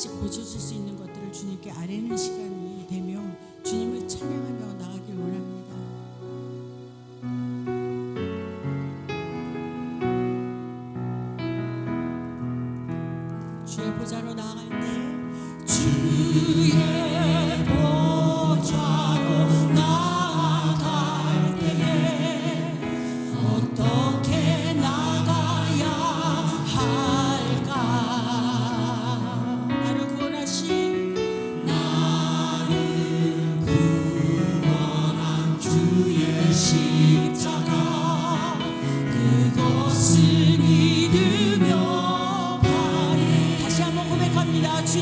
다시 고쳐질 수 있는 것들을 주님께 아뢰는 시간이 되며 주님을 찬양하며 나가길 원합니다. 주의 보좌로 나아갈 때 주의 보좌로 나아갈 때에 어떻게 나가야 할까? 나를 구원한 주의 십자가 그것을 믿으며 다시 한번 고백합니다. 주의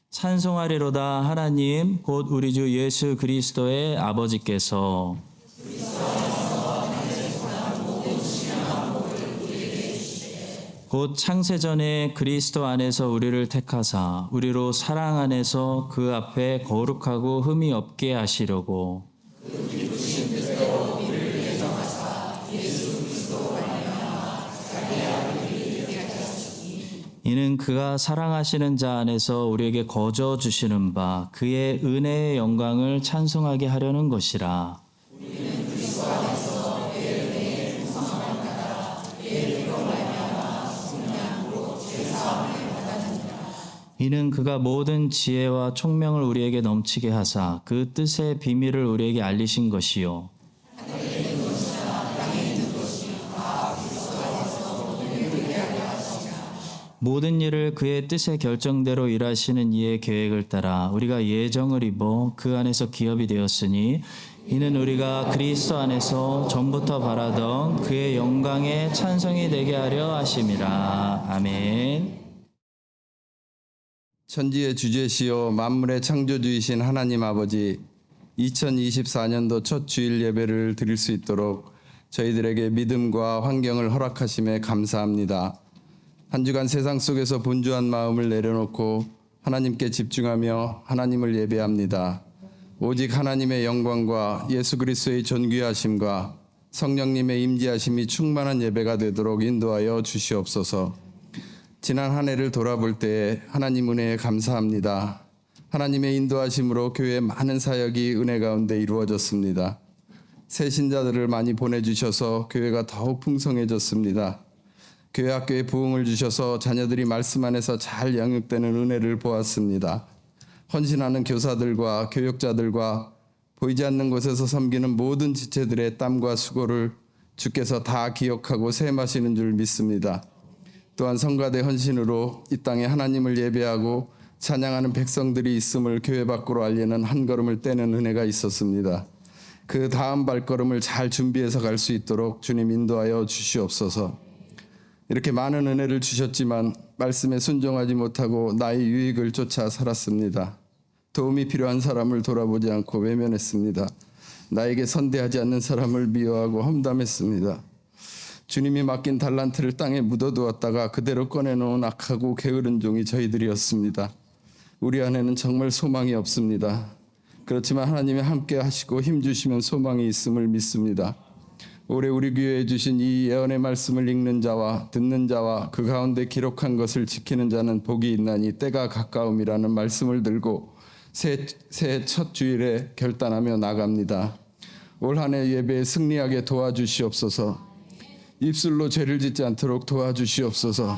찬송하리로다. 하나님 곧 우리 주 예수 그리스도의 아버지께서 곧 창세전에 그리스도 안에서 우리를 택하사 우리로 사랑 안에서 그 앞에 거룩하고 흠이 없게 하시려고 이는 그가 사랑하시는 자 안에서 우리에게 거저 주시는 바 그의 은혜의 영광을 찬송하게 하려는 것이라. 이는 그가 모든 지혜와 총명을 우리에게 넘치게 하사 그 뜻의 비밀을 우리에게 알리신 것이요 모든 일을 그의 뜻의 결정대로 일하시는 이의 계획을 따라 우리가 예정을 입어 그 안에서 기업이 되었으니 이는 우리가 그리스도 안에서 전부터 바라던 그의 영광의 찬송이 되게 하려 하심이라. 아멘. 천지의 주제시요 만물의 창조주이신 하나님 아버지, 2024년도 첫 주일 예배를 드릴 수 있도록 저희들에게 믿음과 환경을 허락하심에 감사합니다. 한 주간 세상 속에서 분주한 마음을 내려놓고 하나님께 집중하며 하나님을 예배합니다. 오직 하나님의 영광과 예수 그리스도의 존귀하심과 성령님의 임재하심이 충만한 예배가 되도록 인도하여 주시옵소서. 지난 한 해를 돌아볼 때에 하나님 은혜에 감사합니다. 하나님의 인도하심으로 교회의 많은 사역이 은혜 가운데 이루어졌습니다. 새 신자들을 많이 보내주셔서 교회가 더욱 풍성해졌습니다. 교회 학교에 부흥을 주셔서 자녀들이 말씀 안에서 잘 양육되는 은혜를 보았습니다. 헌신하는 교사들과 교육자들과 보이지 않는 곳에서 섬기는 모든 지체들의 땀과 수고를 주께서 다 기억하고 세마시는 줄 믿습니다. 또한 성가대 헌신으로 이 땅에 하나님을 예배하고 찬양하는 백성들이 있음을 교회 밖으로 알리는 한 걸음을 떼는 은혜가 있었습니다. 그 다음 발걸음을 잘 준비해서 갈 수 있도록 주님 인도하여 주시옵소서. 이렇게 많은 은혜를 주셨지만 말씀에 순종하지 못하고 나의 유익을 쫓아 살았습니다. 도움이 필요한 사람을 돌아보지 않고 외면했습니다. 나에게 선대하지 않는 사람을 미워하고 험담했습니다. 주님이 맡긴 달란트를 땅에 묻어두었다가 그대로 꺼내놓은 악하고 게으른 종이 저희들이었습니다. 우리 안에는 정말 소망이 없습니다. 그렇지만 하나님이 함께 하시고 힘주시면 소망이 있음을 믿습니다. 올해 우리 교회에 주신 이 예언의 말씀을 읽는 자와 듣는 자와 그 가운데 기록한 것을 지키는 자는 복이 있나니 때가 가까움이라는 말씀을 들고 새해 첫 주일에 결단하며 나갑니다. 올 한 해 예배에 승리하게 도와주시옵소서. 입술로 죄를 짓지 않도록 도와주시옵소서.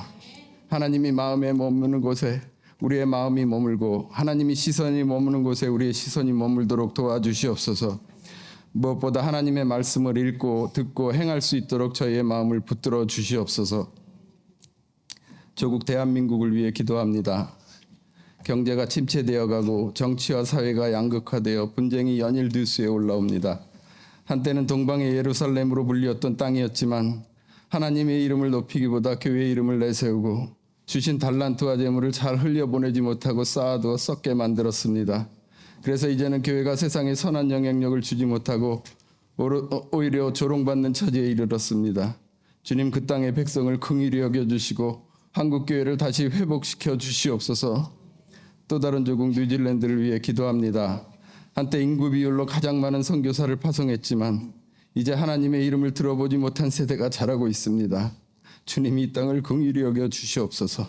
하나님이 마음에 머무는 곳에 우리의 마음이 머물고 하나님이 시선이 머무는 곳에 우리의 시선이 머물도록 도와주시옵소서. 무엇보다 하나님의 말씀을 읽고 듣고 행할 수 있도록 저희의 마음을 붙들어 주시옵소서. 조국 대한민국을 위해 기도합니다. 경제가 침체되어 가고 정치와 사회가 양극화되어 분쟁이 연일 뉴스에 올라옵니다. 한때는 동방의 예루살렘으로 불리었던 땅이었지만 하나님의 이름을 높이기보다 교회의 이름을 내세우고 주신 달란트와 재물을 잘 흘려보내지 못하고 쌓아두어 썩게 만들었습니다. 그래서 이제는 교회가 세상에 선한 영향력을 주지 못하고 오히려 조롱받는 처지에 이르렀습니다. 주님, 그 땅의 백성을 긍휼히 여겨주시고 한국교회를 다시 회복시켜 주시옵소서. 또 다른 조국 뉴질랜드를 위해 기도합니다. 한때 인구 비율로 가장 많은 선교사를 파송했지만 이제 하나님의 이름을 들어보지 못한 세대가 자라고 있습니다. 주님, 이 땅을 긍휼히 여겨 주시옵소서.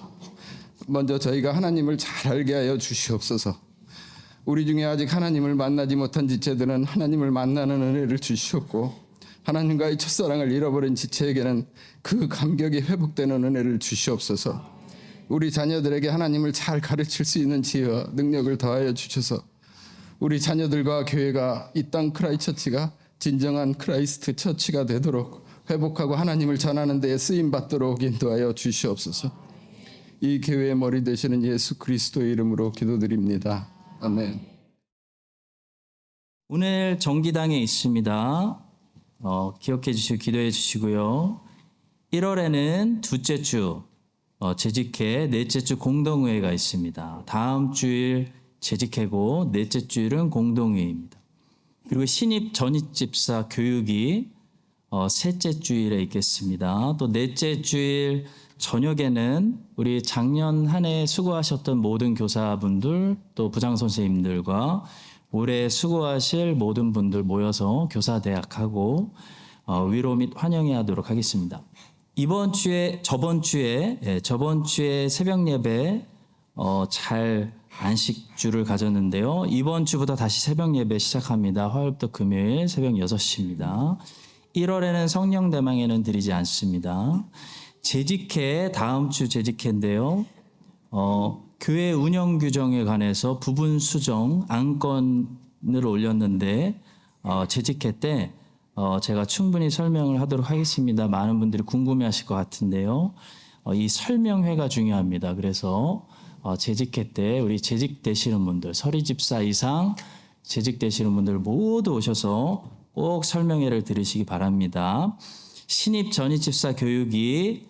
먼저 저희가 하나님을 잘 알게 하여 주시옵소서. 우리 중에 아직 하나님을 만나지 못한 지체들은 하나님을 만나는 은혜를 주시옵고, 하나님과의 첫사랑을 잃어버린 지체에게는 그 감격이 회복되는 은혜를 주시옵소서. 우리 자녀들에게 하나님을 잘 가르칠 수 있는 지혜와 능력을 더하여 주셔서 우리 자녀들과 교회가 이 땅 크라이처치가 진정한 크라이스트 처치가 되도록 회복하고 하나님을 전하는 데에 쓰임 받도록 인도하여 주시옵소서. 이 교회의 머리 되시는 예수 그리스도의 이름으로 기도드립니다. 아멘. 오늘 정기당에 있습니다. 기억해 주시고 기도해 주시고요. 1월에는 둘째 주 재직회, 넷째 주 공동회의가 있습니다. 다음 주일 재직회고 넷째 주일은 공동회의입니다. 그리고 신입 전입집사 교육이 셋째 주일에 있겠습니다. 또 넷째 주일 저녁에는 우리 작년 한 해 수고하셨던 모든 교사분들 또 부장 선생님들과 올해 수고하실 모든 분들 모여서 교사대학하고 위로 및 환영회 하도록 하겠습니다. 저번 주에 새벽 예배 잘 안식주를 가졌는데요. 이번 주부터 다시 새벽 예배 시작합니다. 화요일부터 금요일 새벽 6시입니다. 1월에는 성령 대망회는 드리지 않습니다. 재직회, 다음 주 재직회인데요. 교회 운영 규정에 관해서 부분 수정 안건을 올렸는데 재직회 때 제가 충분히 설명을 하도록 하겠습니다. 많은 분들이 궁금해하실 것 같은데요. 이 설명회가 중요합니다. 그래서 재직회 때 우리 재직되시는 분들, 서리집사 이상 재직되시는 분들 모두 오셔서 꼭 설명회를 들으시기 바랍니다. 신입 전입집사 교육이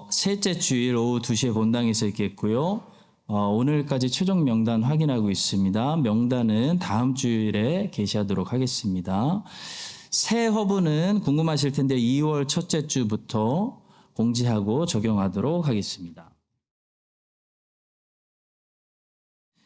셋째 주일 오후 2시에 본당에서 있겠고요. 오늘까지 최종 명단 확인하고 있습니다. 명단은 다음 주일에 게시하도록 하겠습니다. 새 허브는 궁금하실 텐데 2월 첫째 주부터 공지하고 적용하도록 하겠습니다.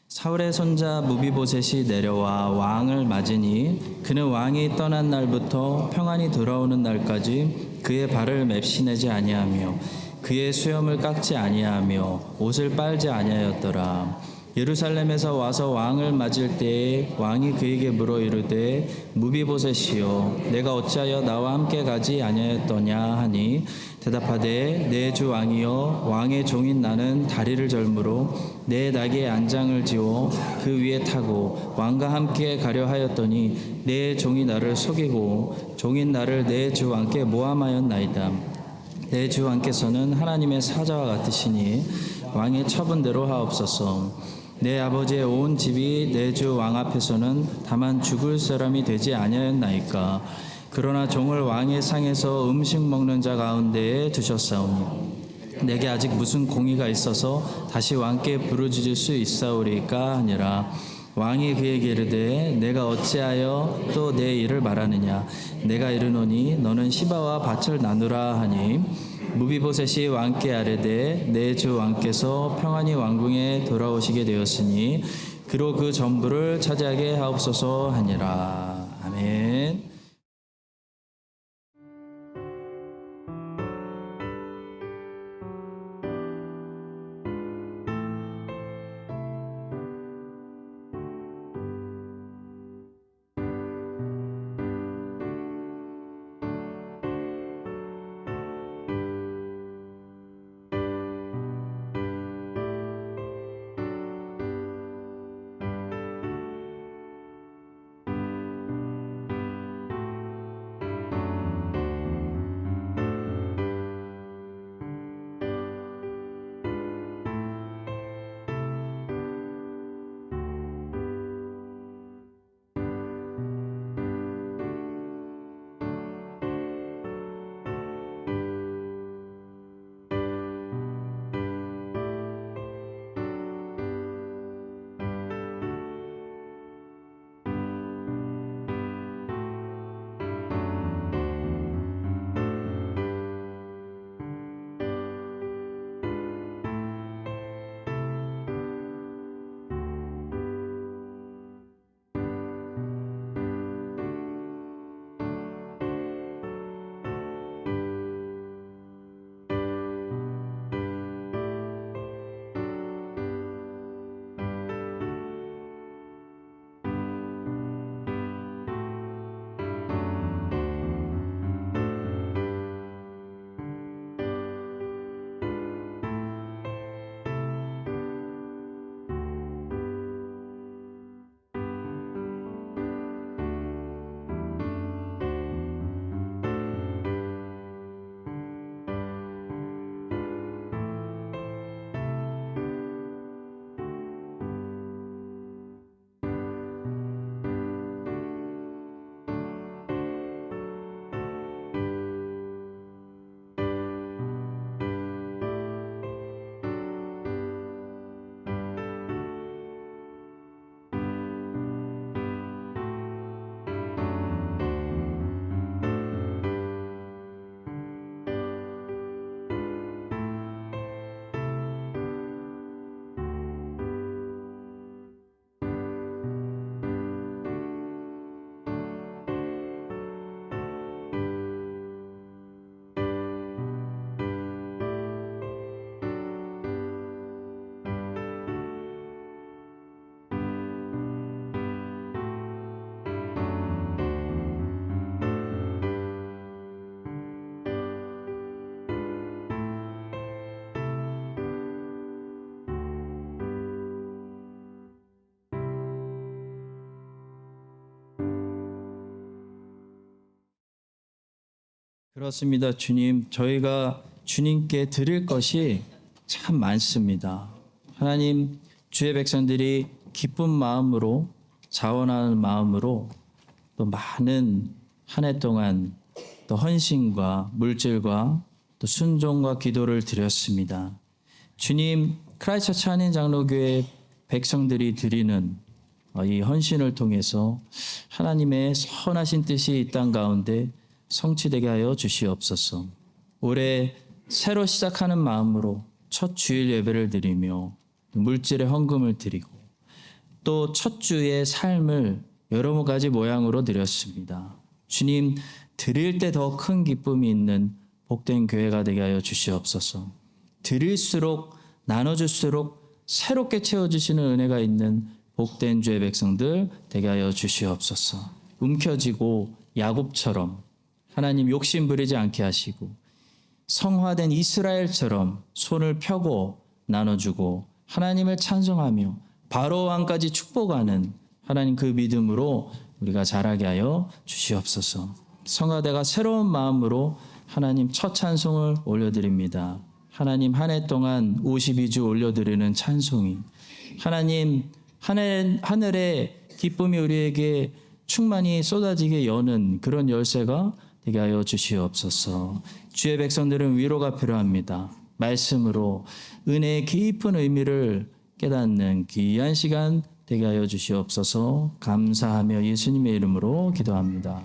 사울의 손자 무비보셋이 내려와 왕을 맞으니 그는 왕이 떠난 날부터 평안히 돌아오는 날까지 그의 발을 맵시내지 아니하며 그의 수염을 깎지 아니하며 옷을 빨지 아니하였더라. 예루살렘에서 와서 왕을 맞을 때에 왕이 그에게 물어 이르되 무비보셋이여 내가 어찌하여 나와 함께 가지 아니하였더냐 하니 대답하되 내 주 왕이여 왕의 종인 나는 다리를 절므로 내 나귀에 안장을 지워 그 위에 타고 왕과 함께 가려 하였더니 내 종이 나를 속이고 종인 나를 내 주 왕께 모함하였나이다. 내 주 왕께서는 하나님의 사자와 같으시니 왕의 처분대로 하옵소서. 내 아버지의 온 집이 내 주 왕 앞에서는 다만 죽을 사람이 되지 아니하였나이까. 그러나 종을 왕의 상에서 음식 먹는 자 가운데에 두셨사오니 내게 아직 무슨 공의가 있어서 다시 왕께 부르짖을 수 있사오리까 하니라. 왕이 그에게 이르되 내가 어찌하여 또 내 일을 말하느냐. 내가 이르노니 너는 시바와 밭을 나누라 하니 무비보셋이 왕께 아뢰되 내 주 왕께서 평안히 왕궁에 돌아오시게 되었으니 그로 그 전부를 차지하게 하옵소서 하니라. 아멘. 그렇습니다, 주님. 저희가 주님께 드릴 것이 참 많습니다. 하나님, 주의 백성들이 기쁜 마음으로 자원하는 마음으로 또 많은 한 해 동안 또 헌신과 물질과 또 순종과 기도를 드렸습니다. 주님, 크라이스처치 한인장로교회 백성들이 드리는 이 헌신을 통해서 하나님의 선하신 뜻이 이 땅 가운데 성취되게 하여 주시옵소서. 올해 새로 시작하는 마음으로 첫 주일 예배를 드리며 물질의 헌금을 드리고 또 첫 주의 삶을 여러 가지 모양으로 드렸습니다. 주님, 드릴 때 더 큰 기쁨이 있는 복된 교회가 되게 하여 주시옵소서. 드릴수록 나눠줄수록 새롭게 채워주시는 은혜가 있는 복된 주의 백성들 되게 하여 주시옵소서. 움켜쥐고 야곱처럼 하나님 욕심 부리지 않게 하시고 성화된 이스라엘처럼 손을 펴고 나눠주고 하나님을 찬송하며 바로 왕까지 축복하는 하나님 그 믿음으로 우리가 자라게 하여 주시옵소서. 성화대가 새로운 마음으로 하나님 첫 찬송을 올려드립니다. 하나님 한 해 동안 52주 올려드리는 찬송이 하나님 하늘의 기쁨이 우리에게 충만히 쏟아지게 여는 그런 열쇠가 되게 하여 주시옵소서. 주의 백성들은 위로가 필요합니다. 말씀으로 은혜의 깊은 의미를 깨닫는 귀한 시간 되게 하여 주시옵소서. 감사하며 예수님의 이름으로 기도합니다.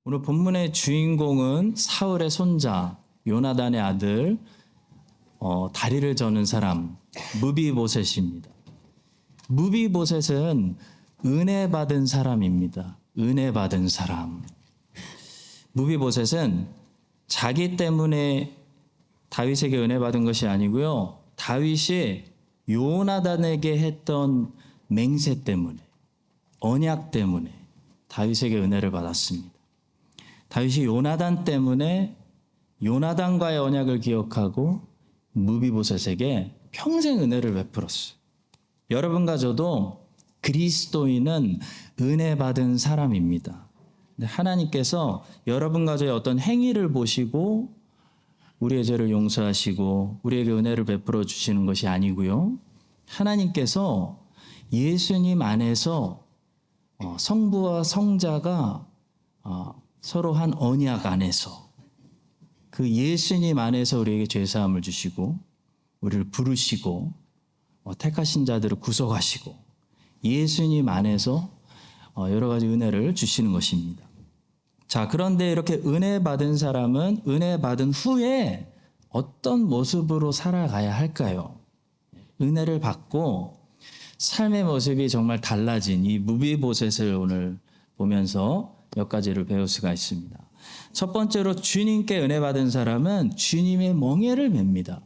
오늘 본문의 주인공은 사울의 손자 요나단의 아들 다리를 저는 사람 무비보셋입니다. 무비보셋은 은혜 받은 사람입니다. 은혜 받은 사람. 무비보셋은 자기 때문에 다윗에게 은혜 받은 것이 아니고요. 다윗이 요나단에게 했던 맹세 때문에, 언약 때문에 다윗에게 은혜를 받았습니다. 다윗이 요나단 때문에 요나단과의 언약을 기억하고 무비보셋에게 평생 은혜를 베풀었어요. 여러분과 저도 그리스도인은 은혜 받은 사람입니다. 하나님께서 여러분과 저의 어떤 행위를 보시고 우리의 죄를 용서하시고 우리에게 은혜를 베풀어 주시는 것이 아니고요. 하나님께서 예수님 안에서 성부와 성자가 서로 한 언약 안에서 그 예수님 안에서 우리에게 죄사함을 주시고 우리를 부르시고 택하신 자들을 구속하시고 예수님 안에서 여러 가지 은혜를 주시는 것입니다. 자, 그런데 이렇게 은혜 받은 사람은 은혜 받은 후에 어떤 모습으로 살아가야 할까요? 은혜를 받고 삶의 모습이 정말 달라진 이 무비보셋을 오늘 보면서 몇 가지를 배울 수가 있습니다. 첫 번째로 주님께 은혜 받은 사람은 주님의 멍에를 맵니다.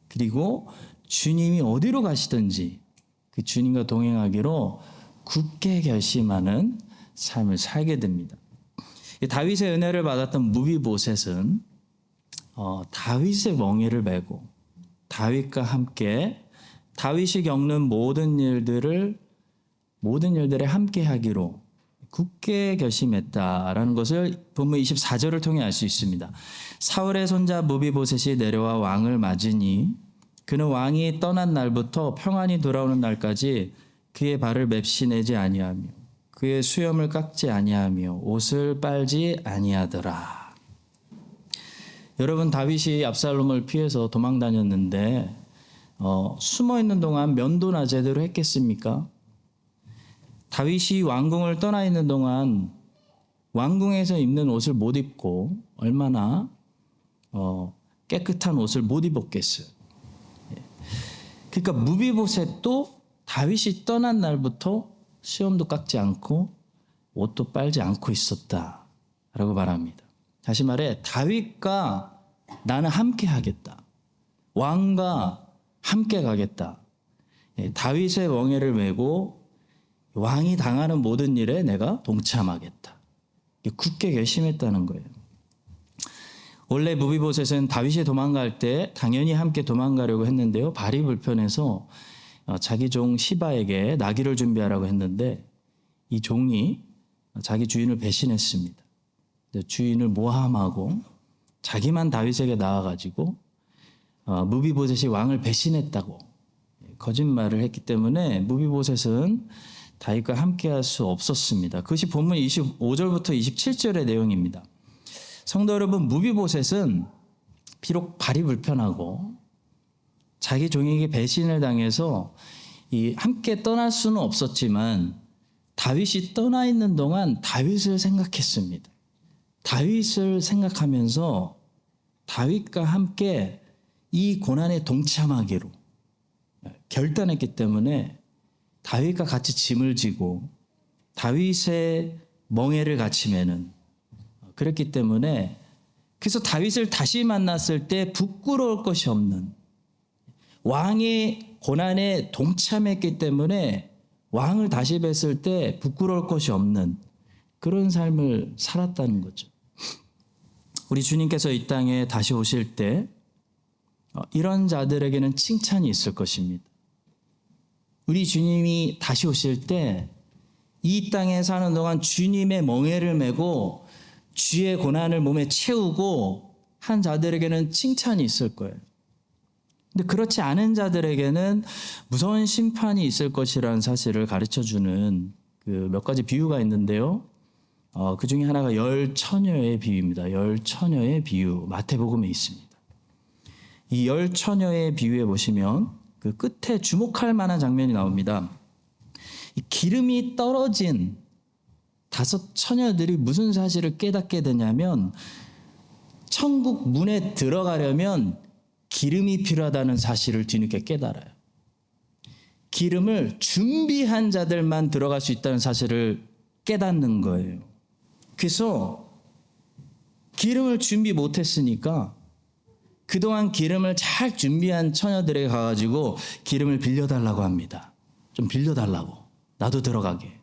그리고 주님이 어디로 가시든지 그 주님과 동행하기로 굳게 결심하는 삶을 살게 됩니다. 다윗의 은혜를 받았던 무비보셋은 다윗의 멍에를 메고 다윗과 함께 다윗이 겪는 모든 일들에 함께하기로 굳게 결심했다라는 것을 본문 24절을 통해 알 수 있습니다. 사울의 손자 무비보셋이 내려와 왕을 맞으니 그는 왕이 떠난 날부터 평안히 돌아오는 날까지 그의 발을 맵시내지 아니하며 그의 수염을 깎지 아니하며 옷을 빨지 아니하더라. 여러분, 다윗이 압살롬을 피해서 도망 다녔는데 숨어 있는 동안 면도나 제대로 했겠습니까? 다윗이 왕궁을 떠나 있는 동안 왕궁에서 입는 옷을 못 입고 얼마나 깨끗한 옷을 못 입었겠어요. 그러니까 무비보셋도 다윗이 떠난 날부터 수염도 깎지 않고 옷도 빨지 않고 있었다라고 말합니다. 다시 말해 다윗과 나는 함께 하겠다. 왕과 함께 가겠다. 다윗의 멍에를 메고 왕이 당하는 모든 일에 내가 동참하겠다. 굳게 결심했다는 거예요. 원래 무비보셋은 다윗이 도망갈 때 당연히 함께 도망가려고 했는데요. 발이 불편해서 자기 종 시바에게 나귀를 준비하라고 했는데 이 종이 자기 주인을 배신했습니다. 주인을 모함하고 자기만 다윗에게 나와가지고 무비보셋이 왕을 배신했다고 거짓말을 했기 때문에 무비보셋은 다윗과 함께할 수 없었습니다. 그것이 본문 25절부터 27절의 내용입니다. 성도 여러분, 무비보셋은 비록 발이 불편하고 자기 종에게 배신을 당해서 함께 떠날 수는 없었지만 다윗이 떠나 있는 동안 다윗을 생각했습니다. 다윗을 생각하면서 다윗과 함께 이 고난에 동참하기로 결단했기 때문에 다윗과 같이 짐을 지고 다윗의 멍에를 같이 매는 그랬기 때문에 그래서 다윗을 다시 만났을 때 부끄러울 것이 없는 왕의 고난에 동참했기 때문에 왕을 다시 뵀을 때 부끄러울 것이 없는 그런 삶을 살았다는 거죠. 우리 주님께서 이 땅에 다시 오실 때 이런 자들에게는 칭찬이 있을 것입니다. 우리 주님이 다시 오실 때 이 땅에 사는 동안 주님의 멍에를 메고 주의 고난을 몸에 채우고 한 자들에게는 칭찬이 있을 거예요. 근데 그렇지 않은 자들에게는 무서운 심판이 있을 것이라는 사실을 가르쳐주는 그 몇 가지 비유가 있는데요. 그 중에 하나가 열 처녀의 비유입니다. 열 처녀의 비유, 마태복음에 있습니다. 이 열 처녀의 비유에 보시면 그 끝에 주목할 만한 장면이 나옵니다. 이 기름이 떨어진 5 처녀들이 무슨 사실을 깨닫게 되냐면 천국 문에 들어가려면 기름이 필요하다는 사실을 뒤늦게 깨달아요. 기름을 준비한 자들만 들어갈 수 있다는 사실을 깨닫는 거예요. 그래서 기름을 준비 못했으니까 그동안 기름을 잘 준비한 처녀들에게 가가지고 기름을 빌려달라고 합니다. 좀 빌려달라고. 나도 들어가게.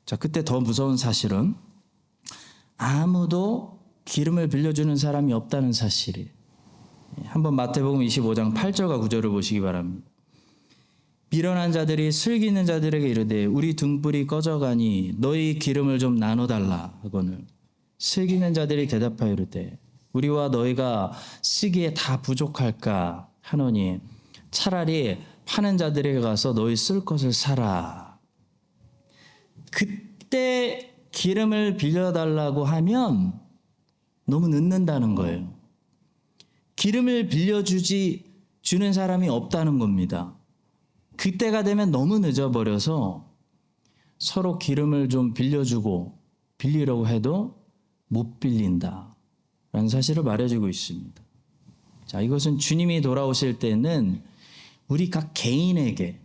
자, 그때 더 무서운 사실은 아무도 기름을 빌려주는 사람이 없다는 사실이에요. 한번 마태복음 25장 8절과 9절을 보시기 바랍니다. 미련한 자들이 슬기 있는 자들에게 이르되 우리 등불이 꺼져가니 너희 기름을 좀 나눠달라 하거늘 슬기 있는 자들이 대답하여 이르되 우리와 너희가 쓰기에 다 부족할까 하노니 차라리 파는 자들에게 가서 너희 쓸 것을 사라. 그때 기름을 빌려달라고 하면 너무 늦는다는 거예요. 기름을 주는 사람이 없다는 겁니다. 그때가 되면 너무 늦어버려서 서로 기름을 좀 빌려주고 빌리려고 해도 못 빌린다라는 사실을 말해주고 있습니다. 자, 이것은 주님이 돌아오실 때는 우리 각 개인에게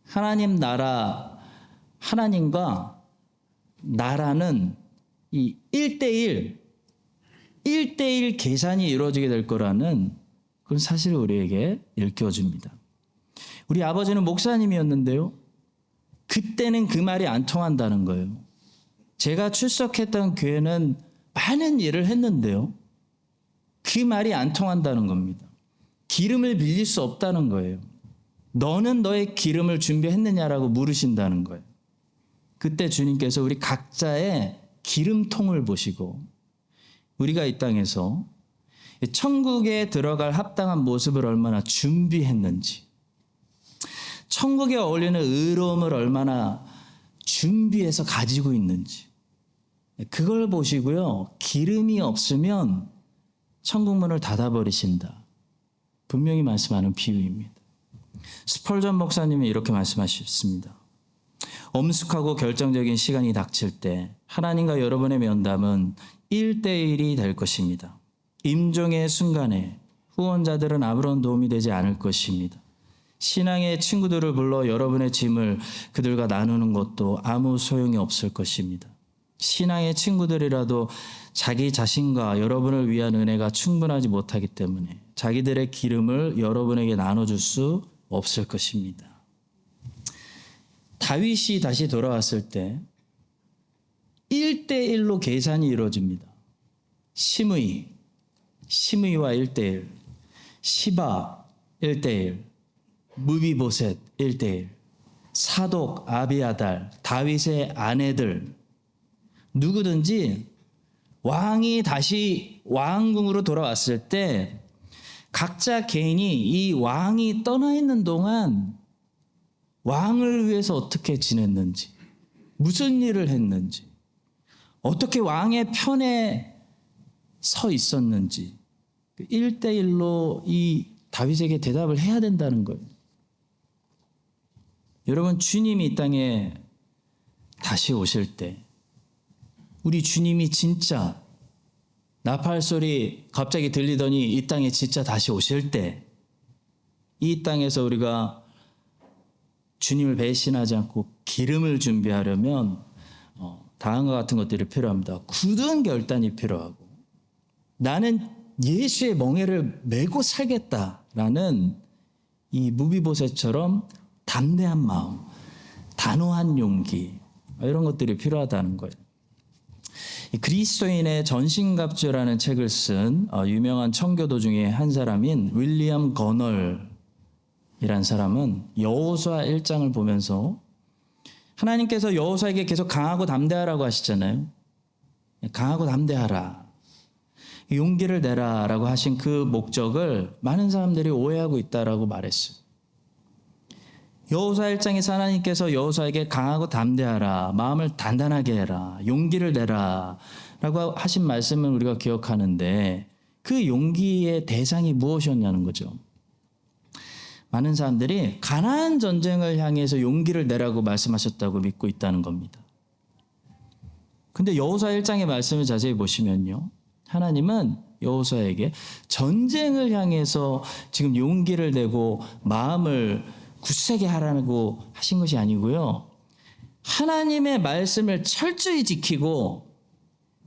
하나님과 나라는 이 1대1 계산이 이루어지게 될 거라는 그런 사실을 우리에게 일깨워줍니다. 우리 아버지는 목사님이었는데요. 그때는 그 말이 안 통한다는 거예요. 제가 출석했던 교회는 많은 일을 했는데요. 그 말이 안 통한다는 겁니다. 기름을 빌릴 수 없다는 거예요. 너는 너의 기름을 준비했느냐라고 물으신다는 거예요. 그때 주님께서 우리 각자의 기름통을 보시고 우리가 이 땅에서 천국에 들어갈 합당한 모습을 얼마나 준비했는지, 천국에 어울리는 의로움을 얼마나 준비해서 가지고 있는지 그걸 보시고요. 기름이 없으면 천국 문을 닫아버리신다. 분명히 말씀하는 비유입니다. 스펄전 목사님이 이렇게 말씀하셨습니다. 엄숙하고 결정적인 시간이 닥칠 때 하나님과 여러분의 면담은 1대1이 될 것입니다. 임종의 순간에 후원자들은 아무런 도움이 되지 않을 것입니다. 신앙의 친구들을 불러 여러분의 짐을 그들과 나누는 것도 아무 소용이 없을 것입니다. 신앙의 친구들이라도 자기 자신과 여러분을 위한 은혜가 충분하지 못하기 때문에 자기들의 기름을 여러분에게 나눠줄 수 없을 것입니다. 다윗이 다시 돌아왔을 때 1대1로 계산이 이루어집니다. 시므이와 1대1, 시바 1대1, 무비보셋 1대1, 사독, 아비아달, 다윗의 아내들 누구든지 왕이 다시 왕궁으로 돌아왔을 때 각자 개인이 이 왕이 떠나 있는 동안 왕을 위해서 어떻게 지냈는지, 무슨 일을 했는지, 어떻게 왕의 편에 서 있었는지 1대1로 이 다윗에게 대답을 해야 된다는 거예요. 여러분, 주님이 이 땅에 다시 오실 때 우리 주님이 진짜 나팔 소리 갑자기 들리더니 이 땅에 진짜 다시 오실 때 이 땅에서 우리가 주님을 배신하지 않고 기름을 준비하려면 다음과 같은 것들이 필요합니다. 굳은 결단이 필요하고 나는 예수의 멍에를 메고 살겠다라는 이 무비보셋처럼 담대한 마음, 단호한 용기 이런 것들이 필요하다는 거예요. 그리스도인의 전신갑주라는 책을 쓴 유명한 청교도 중에 한 사람인 윌리엄 거널이라는 사람은 여호수아 1장을 보면서 하나님께서 여호수아에게 계속 강하고 담대하라고 하시잖아요. 강하고 담대하라. 용기를 내라라고 하신 그 목적을 많은 사람들이 오해하고 있다라고 말했어요. 여호수아 1장에서 하나님께서 여호수아에게 강하고 담대하라, 마음을 단단하게 해라, 용기를 내라 라고 하신 말씀을 우리가 기억하는데 그 용기의 대상이 무엇이었냐는 거죠. 많은 사람들이 가나안 전쟁을 향해서 용기를 내라고 말씀하셨다고 믿고 있다는 겁니다. 근데 여호수아 1장의 말씀을 자세히 보시면요. 하나님은 여호수아에게 전쟁을 향해서 지금 용기를 내고 마음을 굳세게 하라고 하신 것이 아니고요. 하나님의 말씀을 철저히 지키고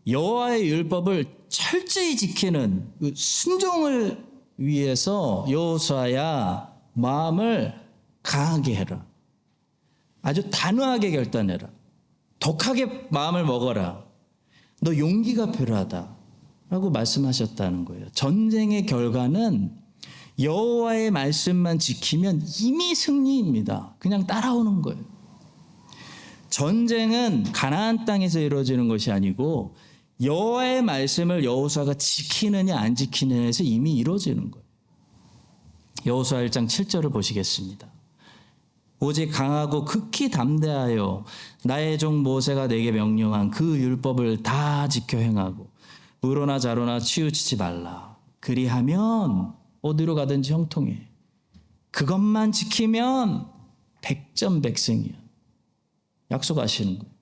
여호와의 율법을 철저히 지키는 그 순종을 위해서 여호수아야 마음을 강하게 해라. 아주 단호하게 결단해라. 독하게 마음을 먹어라. 너 용기가 필요하다. 라고 말씀하셨다는 거예요. 전쟁의 결과는 여호와의 말씀만 지키면 이미 승리입니다. 그냥 따라오는 거예요. 전쟁은 가나안 땅에서 이루어지는 것이 아니고 여호와의 말씀을 여호수아가 지키느냐 안 지키느냐에서 이미 이루어지는 거예요. 여호수아 1장 7절을 보시겠습니다. 오직 강하고 극히 담대하여 나의 종 모세가 내게 명령한 그 율법을 다 지켜 행하고 의로나 자로나 치우치지 말라. 그리하면 어디로 가든지 형통해. 그것만 지키면 백전백승이야. 약속하시는 거예요.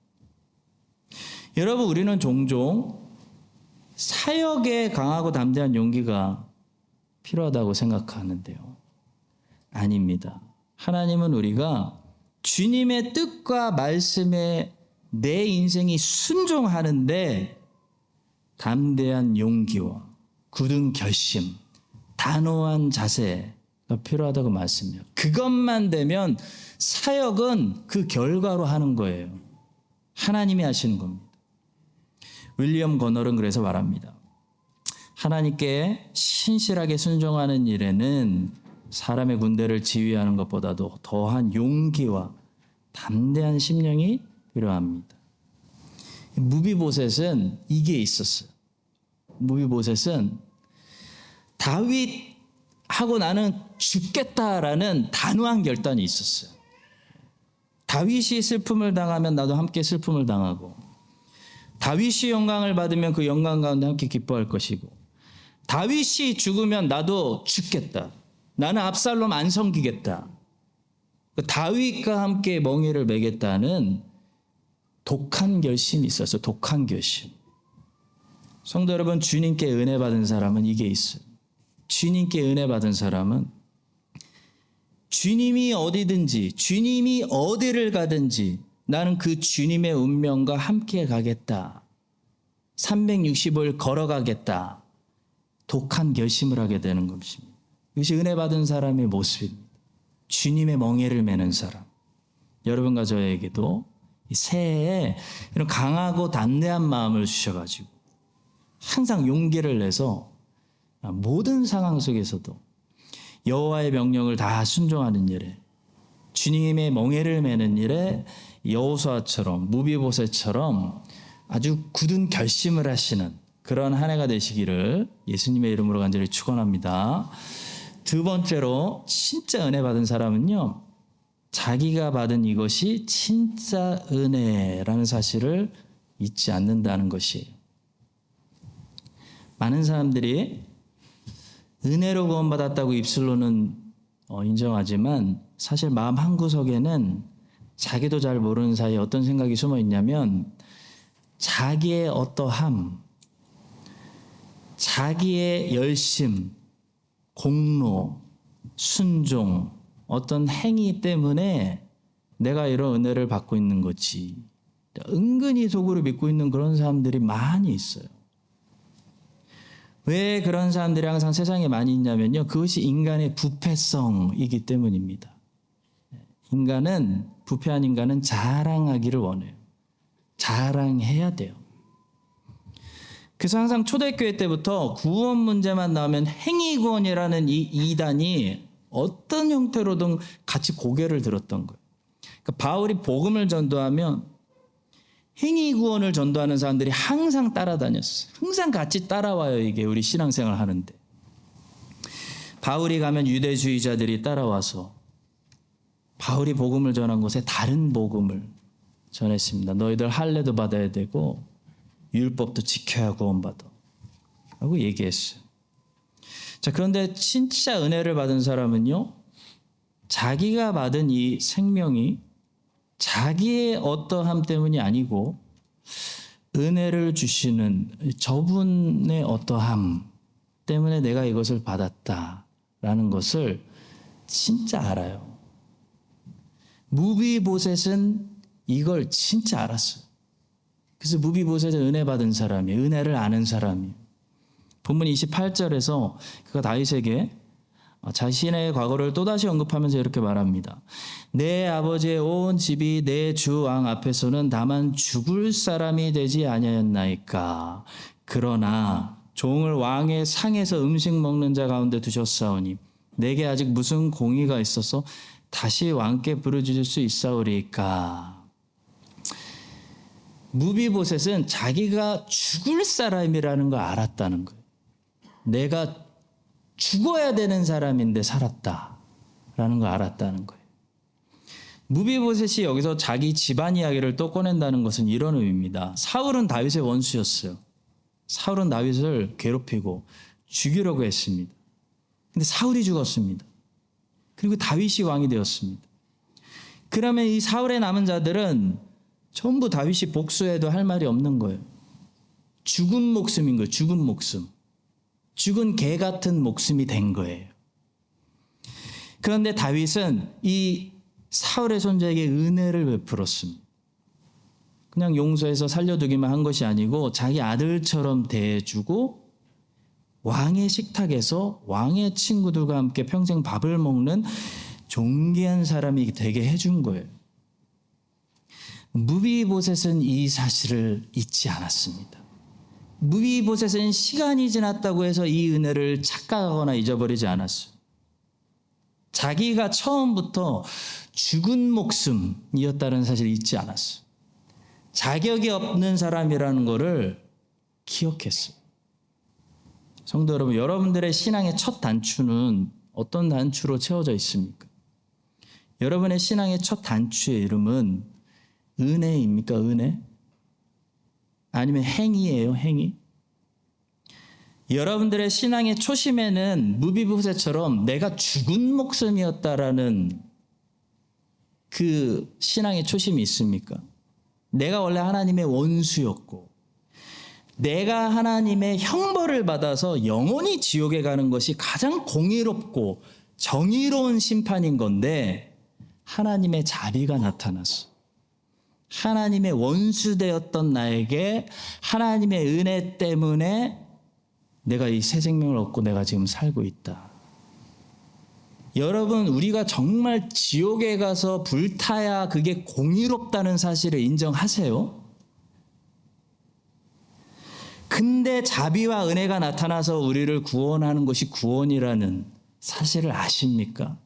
여러분, 우리는 종종 사역에 강하고 담대한 용기가 필요하다고 생각하는데요. 아닙니다. 하나님은 우리가 주님의 뜻과 말씀에 내 인생이 순종하는데 담대한 용기와 굳은 결심, 단호한 자세가 필요하다고 말씀해요. 그것만 되면 사역은 그 결과로 하는 거예요. 하나님이 하시는 겁니다. 윌리엄 거널은 그래서 말합니다. 하나님께 신실하게 순종하는 일에는 사람의 군대를 지휘하는 것보다도 더한 용기와 담대한 심령이 필요합니다. 무비보셋은 이게 있었어요. 무비보셋은 다윗하고 나는 죽겠다라는 단호한 결단이 있었어요. 다윗이 슬픔을 당하면 나도 함께 슬픔을 당하고, 다윗이 영광을 받으면 그 영광 가운데 함께 기뻐할 것이고, 다윗이 죽으면 나도 죽겠다. 나는 압살롬 안 섬기겠다. 다윗과 함께 멍에를 매겠다는 독한 결심이 있었어요. 독한 결심. 성도 여러분, 주님께 은혜 받은 사람은 이게 있어요. 주님께 은혜 받은 사람은 주님이 어디든지, 주님이 어디를 가든지 나는 그 주님의 운명과 함께 가겠다. 365일 걸어가겠다. 독한 결심을 하게 되는 것입니다. 이것이 은혜 받은 사람의 모습입니다. 주님의 멍에를 매는 사람. 여러분과 저에게도 새해에 이런 강하고 담대한 마음을 주셔가지고 항상 용기를 내서 모든 상황 속에서도 여호와의 명령을 다 순종하는 일에, 주님의 멍에를 매는 일에 여호수아처럼, 무비보셋처럼 아주 굳은 결심을 하시는 그런 한 해가 되시기를 예수님의 이름으로 간절히 축원합니다. 두 번째로 진짜 은혜 받은 사람은요, 자기가 받은 이것이 진짜 은혜라는 사실을 잊지 않는다는 것이에요. 많은 사람들이 은혜로 구원받았다고 입술로는 인정하지만 사실 마음 한구석에는 자기도 잘 모르는 사이에 어떤 생각이 숨어 있냐면, 자기의 어떠함, 자기의 열심, 공로, 순종, 어떤 행위 때문에 내가 이런 은혜를 받고 있는 거지. 은근히 속으로 믿고 있는 그런 사람들이 많이 있어요. 왜 그런 사람들이 항상 세상에 많이 있냐면요, 그것이 인간의 부패성이기 때문입니다. 인간은, 부패한 인간은 자랑하기를 원해요. 자랑해야 돼요. 그래서 항상 초대교회 때부터 구원 문제만 나오면 행위구원이라는 이 이단이 어떤 형태로든 같이 고개를 들었던 거예요. 그러니까 바울이 복음을 전도하면 행위구원을 전도하는 사람들이 항상 따라다녔어요. 항상 같이 따라와요. 이게 우리 신앙생활 하는데. 바울이 가면 유대주의자들이 따라와서 바울이 복음을 전한 곳에 다른 복음을 전했습니다. 너희들 할례도 받아야 되고 율법도 지켜야 구원받아 라고 얘기했어요. 자, 그런데 진짜 은혜를 받은 사람은요, 자기가 받은 이 생명이 자기의 어떠함 때문이 아니고 은혜를 주시는 저분의 어떠함 때문에 내가 이것을 받았다라는 것을 진짜 알아요. 무비보셋은 이걸 진짜 알았어요. 그래서 무비보셋은 은혜 받은 사람이에요. 은혜를 아는 사람이에요. 본문 28절에서 그가 다윗에게 자신의 과거를 또다시 언급하면서 이렇게 말합니다. 내 아버지의 온 집이 내 주 왕 앞에서는 다만 죽을 사람이 되지 아니하였나이까. 그러나 종을 왕의 상에서 음식 먹는 자 가운데 두셨사오니 내게 아직 무슨 공의가 있어서 다시 왕께 부르짖을 수 있사오리까. 무비보셋은 자기가 죽을 사람이라는 걸 알았다는 거예요. 내가 죽어야 되는 사람인데 살았다라는 걸 알았다는 거예요. 무비보셋이 여기서 자기 집안 이야기를 또 꺼낸다는 것은 이런 의미입니다. 사울은 다윗의 원수였어요. 사울은 다윗을 괴롭히고 죽이려고 했습니다. 근데 사울이 죽었습니다. 그리고 다윗이 왕이 되었습니다. 그러면 이 사울의 남은 자들은 전부 다윗이 복수해도 할 말이 없는 거예요. 죽은 목숨인 거예요. 죽은 목숨. 죽은 개 같은 목숨이 된 거예요. 그런데 다윗은 이 사울의 손자에게 은혜를 베풀었습니다. 그냥 용서해서 살려두기만 한 것이 아니고 자기 아들처럼 대해주고 왕의 식탁에서 왕의 친구들과 함께 평생 밥을 먹는 존귀한 사람이 되게 해준 거예요. 무비보셋은 이 사실을 잊지 않았습니다. 무비보셋은 시간이 지났다고 해서 이 은혜를 착각하거나 잊어버리지 않았어요. 자기가 처음부터 죽은 목숨이었다는 사실을 잊지 않았어요. 자격이 없는 사람이라는 것을 기억했어요. 성도 여러분, 여러분들의 신앙의 첫 단추는 어떤 단추로 채워져 있습니까? 여러분의 신앙의 첫 단추의 이름은 은혜입니까? 은혜? 아니면 행위예요? 행위? 여러분들의 신앙의 초심에는 무비보셋처럼 내가 죽은 목숨이었다라는 그 신앙의 초심이 있습니까? 내가 원래 하나님의 원수였고 내가 하나님의 형벌을 받아서 영원히 지옥에 가는 것이 가장 공의롭고 정의로운 심판인 건데 하나님의 자비가 나타났어. 하나님의 원수되었던 나에게 하나님의 은혜 때문에 내가 이 새 생명을 얻고 내가 지금 살고 있다. 여러분, 우리가 정말 지옥에 가서 불타야 그게 공의롭다는 사실을 인정하세요? 근데 자비와 은혜가 나타나서 우리를 구원하는 것이 구원이라는 사실을 아십니까?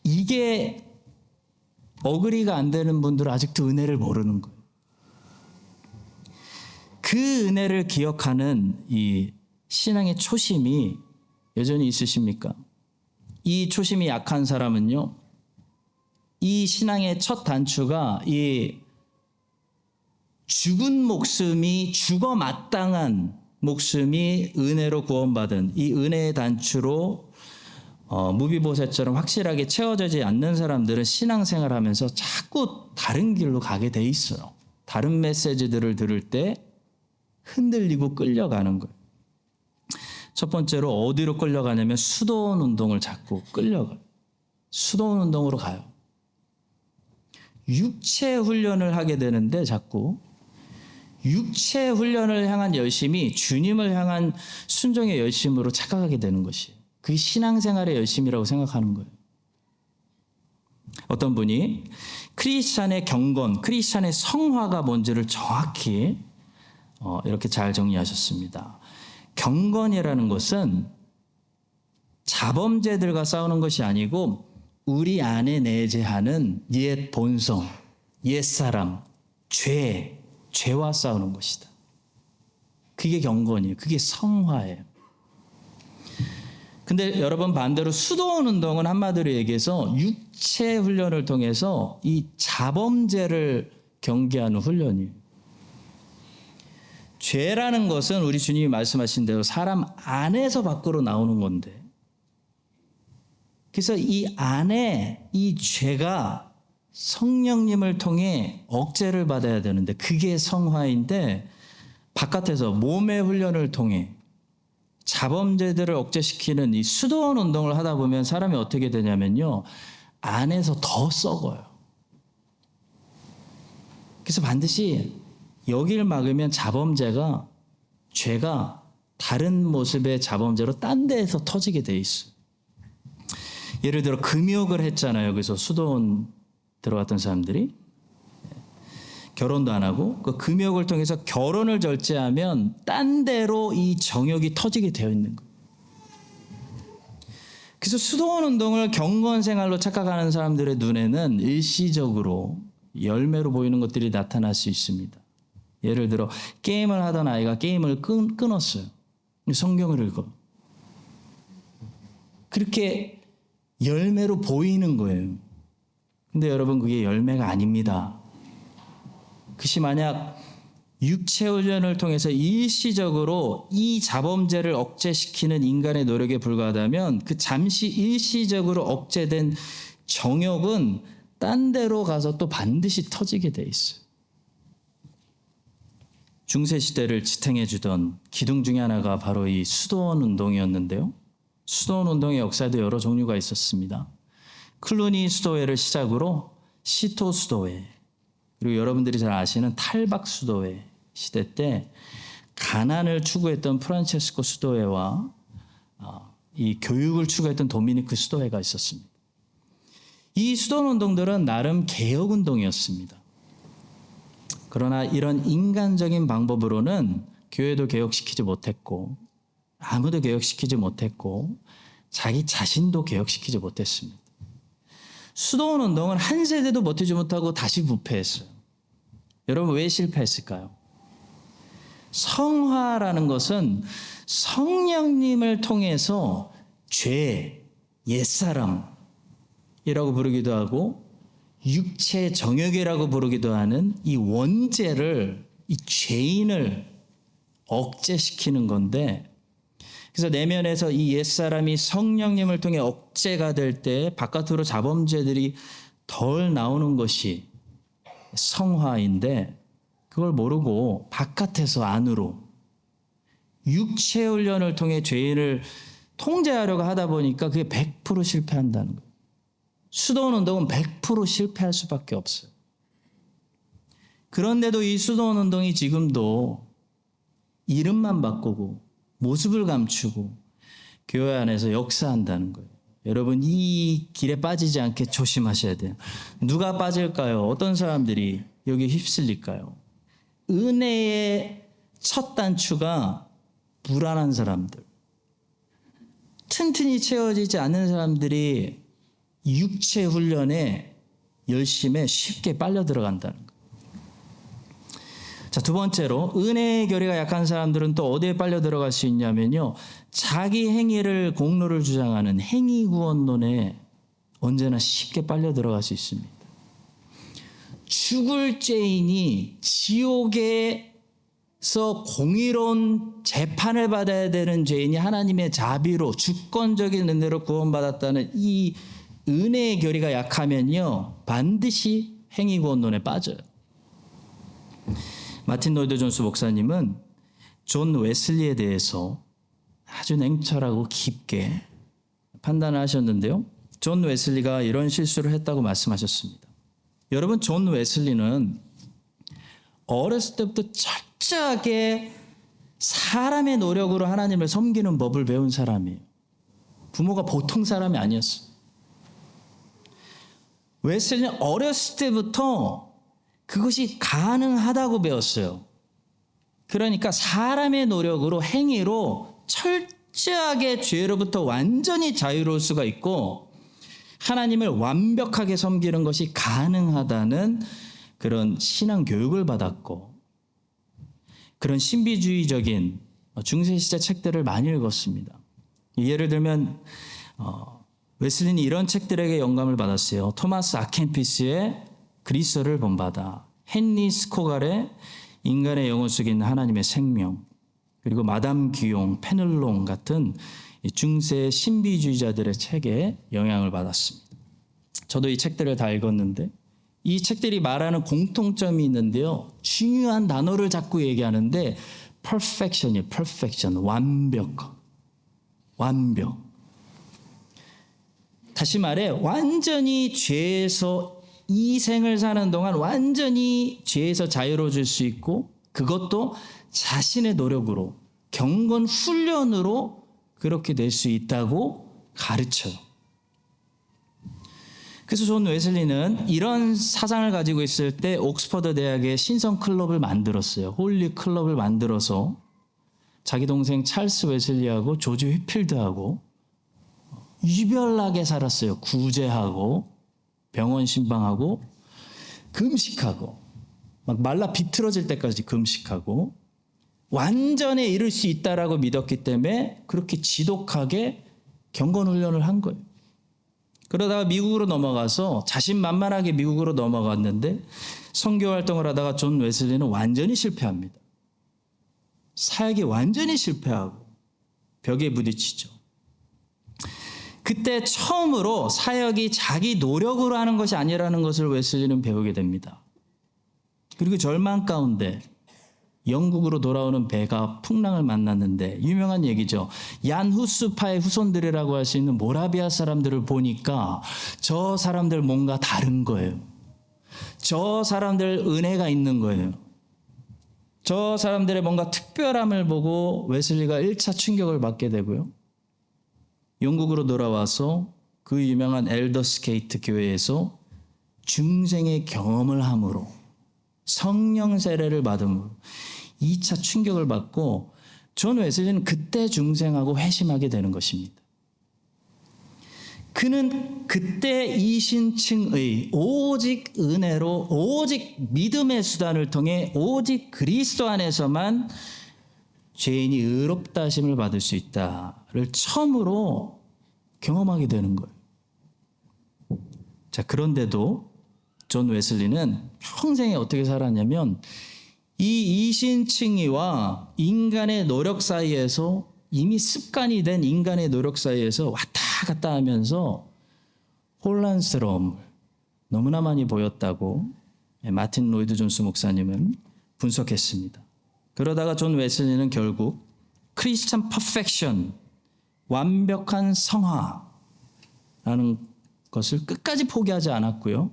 이게 어그리가 안 되는 분들은 아직도 은혜를 모르는 거예요. 그 은혜를 기억하는 이 신앙의 초심이 여전히 있으십니까? 이 초심이 약한 사람은요, 이 신앙의 첫 단추가 이 죽은 목숨이 죽어 마땅한 목숨이 은혜로 구원받은 이 은혜의 단추로 무비보셋처럼 확실하게 채워지지 않는 사람들은 신앙생활하면서 자꾸 다른 길로 가게 돼 있어요. 다른 메시지들을 들을 때 흔들리고 끌려가는 거예요. 첫 번째로 어디로 끌려가냐면 수도원 운동을 자꾸 끌려가요. 수도원 운동으로 가요. 육체 훈련을 하게 되는데 자꾸 육체 훈련을 향한 열심이 주님을 향한 순종의 열심으로 착각하게 되는 것이에요. 그게 신앙생활의 열심이라고 생각하는 거예요. 어떤 분이 크리스찬의 경건, 크리스찬의 성화가 뭔지를 정확히 이렇게 잘 정리하셨습니다. 경건이라는 것은 자범죄들과 싸우는 것이 아니고 우리 안에 내재하는 옛 본성, 옛사람, 죄와 싸우는 것이다. 그게 경건이에요. 그게 성화예요. 근데 여러분, 반대로 수도원 운동은 한마디로 얘기해서 육체 훈련을 통해서 이 자범죄를 경계하는 훈련이에요. 죄라는 것은 우리 주님이 말씀하신 대로 사람 안에서 밖으로 나오는 건데, 그래서 이 안에 이 죄가 성령님을 통해 억제를 받아야 되는데 그게 성화인데 바깥에서 몸의 훈련을 통해 자범죄들을 억제시키는 이 수도원 운동을 하다 보면 사람이 어떻게 되냐면요. 안에서 더 썩어요. 그래서 반드시 여기를 막으면 자범죄가 죄가 다른 모습의 자범죄로 딴 데에서 터지게 돼 있어요. 예를 들어 금욕을 했잖아요. 그래서 수도원 들어갔던 사람들이 결혼도 안 하고 그 금욕을 통해서 결혼을 절제하면 딴 데로 이 정욕이 터지게 되어 있는 거예요. 그래서 수도원 운동을 경건 생활로 착각하는 사람들의 눈에는 일시적으로 열매로 보이는 것들이 나타날 수 있습니다. 예를 들어 게임을 하던 아이가 게임을 끊었어요. 성경을 읽어. 그렇게 열매로 보이는 거예요. 근데 여러분 그게 열매가 아닙니다. 그것이 만약 육체 훈련을 통해서 일시적으로 이 자범죄를 억제시키는 인간의 노력에 불과하다면 그 잠시 일시적으로 억제된 정욕은 딴 데로 가서 또 반드시 터지게 돼 있어요. 중세 시대를 지탱해 주던 기둥 중에 하나가 바로 이 수도원 운동이었는데요. 수도원 운동의 역사에도 여러 종류가 있었습니다. 클루니 수도회를 시작으로 시토 수도회, 그리고 여러분들이 잘 아시는 탈박 수도회 시대 때 가난을 추구했던 프란체스코 수도회와 이 교육을 추구했던 도미니크 수도회가 있었습니다. 이 수도원 운동들은 나름 개혁 운동이었습니다. 그러나 이런 인간적인 방법으로는 교회도 개혁시키지 못했고 아무도 개혁시키지 못했고 자기 자신도 개혁시키지 못했습니다. 수도원 운동은 한 세대도 버티지 못하고 다시 부패했어요. 여러분 왜 실패했을까요? 성화라는 것은 성령님을 통해서 죄, 옛사람이라고 부르기도 하고 육체 정욕이라고 부르기도 하는 이 원죄를, 이 죄인을 억제시키는 건데, 그래서 내면에서 이 옛사람이 성령님을 통해 억제가 될 때 바깥으로 자범죄들이 덜 나오는 것이 성화인데, 그걸 모르고 바깥에서 안으로 육체 훈련을 통해 죄인을 통제하려고 하다 보니까 그게 100% 실패한다는 거예요. 수도원 운동은 100% 실패할 수밖에 없어요. 그런데도 이 수도원 운동이 지금도 이름만 바꾸고 모습을 감추고 교회 안에서 역사한다는 거예요. 여러분 이 길에 빠지지 않게 조심하셔야 돼요. 누가 빠질까요? 어떤 사람들이 여기 휩쓸릴까요? 은혜의 첫 단추가 불안한 사람들, 튼튼히 채워지지 않는 사람들이 육체 훈련에 열심에 쉽게 빨려 들어간다는 거예요. 자, 두 번째로 은혜의 결의가 약한 사람들은 또 어디에 빨려 들어갈 수 있냐면요, 자기 행위를 공로를 주장하는 행위구원론에 언제나 쉽게 빨려 들어갈 수 있습니다. 죽을 죄인이 지옥에서 공의로운 재판을 받아야 되는 죄인이 하나님의 자비로 주권적인 은혜로 구원받았다는 이 은혜의 결의가 약하면요 반드시 행위구원론에 빠져요. 마틴 로이드 존스 목사님은 존 웨슬리에 대해서 아주 냉철하고 깊게 판단을 하셨는데요, 존 웨슬리가 이런 실수를 했다고 말씀하셨습니다. 여러분, 존 웨슬리는 어렸을 때부터 철저하게 사람의 노력으로 하나님을 섬기는 법을 배운 사람이에요. 부모가 보통 사람이 아니었어요. 웨슬리는 어렸을 때부터 그것이 가능하다고 배웠어요. 그러니까 사람의 노력으로, 행위로 철저하게 죄로부터 완전히 자유로울 수가 있고 하나님을 완벽하게 섬기는 것이 가능하다는 그런 신앙 교육을 받았고, 그런 신비주의적인 중세시대 책들을 많이 읽었습니다. 예를 들면 웨슬리는 이런 책들에게 영감을 받았어요. 토마스 아켄피스의 그리스도를 본받아, 헨리 스코갈의 인간의 영혼 속에 있는 하나님의 생명, 그리고 마담 귀용, 페넬롱 같은 중세 신비주의자들의 책에 영향을 받았습니다. 저도 이 책들을 다 읽었는데 이 책들이 말하는 공통점이 있는데요. 중요한 단어를 자꾸 얘기하는데 perfection이에요. perfection. 완벽. 다시 말해 완전히 죄에서 이 생을 사는 동안 완전히 죄에서 자유로워질 수 있고 그것도 자신의 노력으로 경건 훈련으로 그렇게 될 수 있다고 가르쳐요. 그래서 존 웨슬리는 이런 사상을 가지고 있을 때 옥스퍼드 대학의 신성 클럽을 만들었어요. 홀리 클럽을 만들어서 자기 동생 찰스 웨슬리하고 조지 휘필드하고 유별나게 살았어요. 구제하고 병원 신방하고 금식하고 막 말라 비틀어질 때까지 금식하고 완전에 이를 수 있다라고 믿었기 때문에 그렇게 지독하게 경건 훈련을 한 거예요. 그러다가 미국으로 넘어가서 자신만만하게 미국으로 넘어갔는데 선교 활동을 하다가 존 웨슬리는 완전히 실패합니다. 사역이 완전히 실패하고 벽에 부딪히죠. 그때 처음으로 사역이 자기 노력으로 하는 것이 아니라는 것을 웨슬리는 배우게 됩니다. 그리고 절망 가운데 영국으로 돌아오는 배가 풍랑을 만났는데 유명한 얘기죠. 얀 후스파의 후손들이라고 할 수 있는 모라비아 사람들을 보니까 저 사람들 뭔가 다른 거예요. 저 사람들 은혜가 있는 거예요. 저 사람들의 뭔가 특별함을 보고 웨슬리가 1차 충격을 받게 되고요. 영국으로 돌아와서 그 유명한 엘더스게이트 교회에서 중생의 경험을 함으로 성령 세례를 받음으로 2차 충격을 받고 존 웨슬리는 그때 중생하고 회심하게 되는 것입니다. 그는 그때 이신층의 오직 은혜로 오직 믿음의 수단을 통해 오직 그리스도 안에서만 죄인이 의롭다 하심을 받을 수 있다를 처음으로 경험하게 되는 거예요. 자, 그런데도 존 웨슬리는 평생에 어떻게 살았냐면 이 이신칭의와 인간의 노력 사이에서 이미 습관이 된 인간의 노력 사이에서 왔다 갔다 하면서 혼란스러움을 너무나 많이 보였다고 마틴 로이드 존스 목사님은 분석했습니다. 그러다가 존 웨슬리는 결국 크리스찬 퍼펙션, 완벽한 성화라는 것을 끝까지 포기하지 않았고요.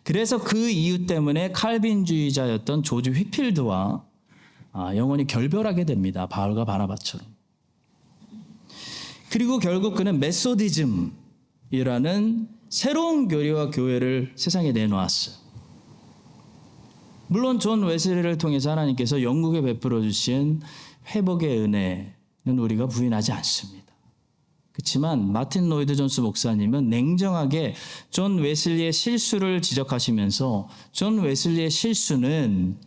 그래서 그 이유 때문에 칼빈주의자였던 조지 휘필드와 영원히 결별하게 됩니다. 바울과 바나바처럼. 그리고 결국 그는 메소디즘이라는 새로운 교리와 교회를 세상에 내놓았어요. 물론 존 웨슬리를 통해서 하나님께서 영국에 베풀어 주신 회복의 은혜는 우리가 부인하지 않습니다. 그렇지만 마틴 로이드 존스 목사님은 냉정하게 존 웨슬리의 실수를 지적하시면서 존 웨슬리의 실수는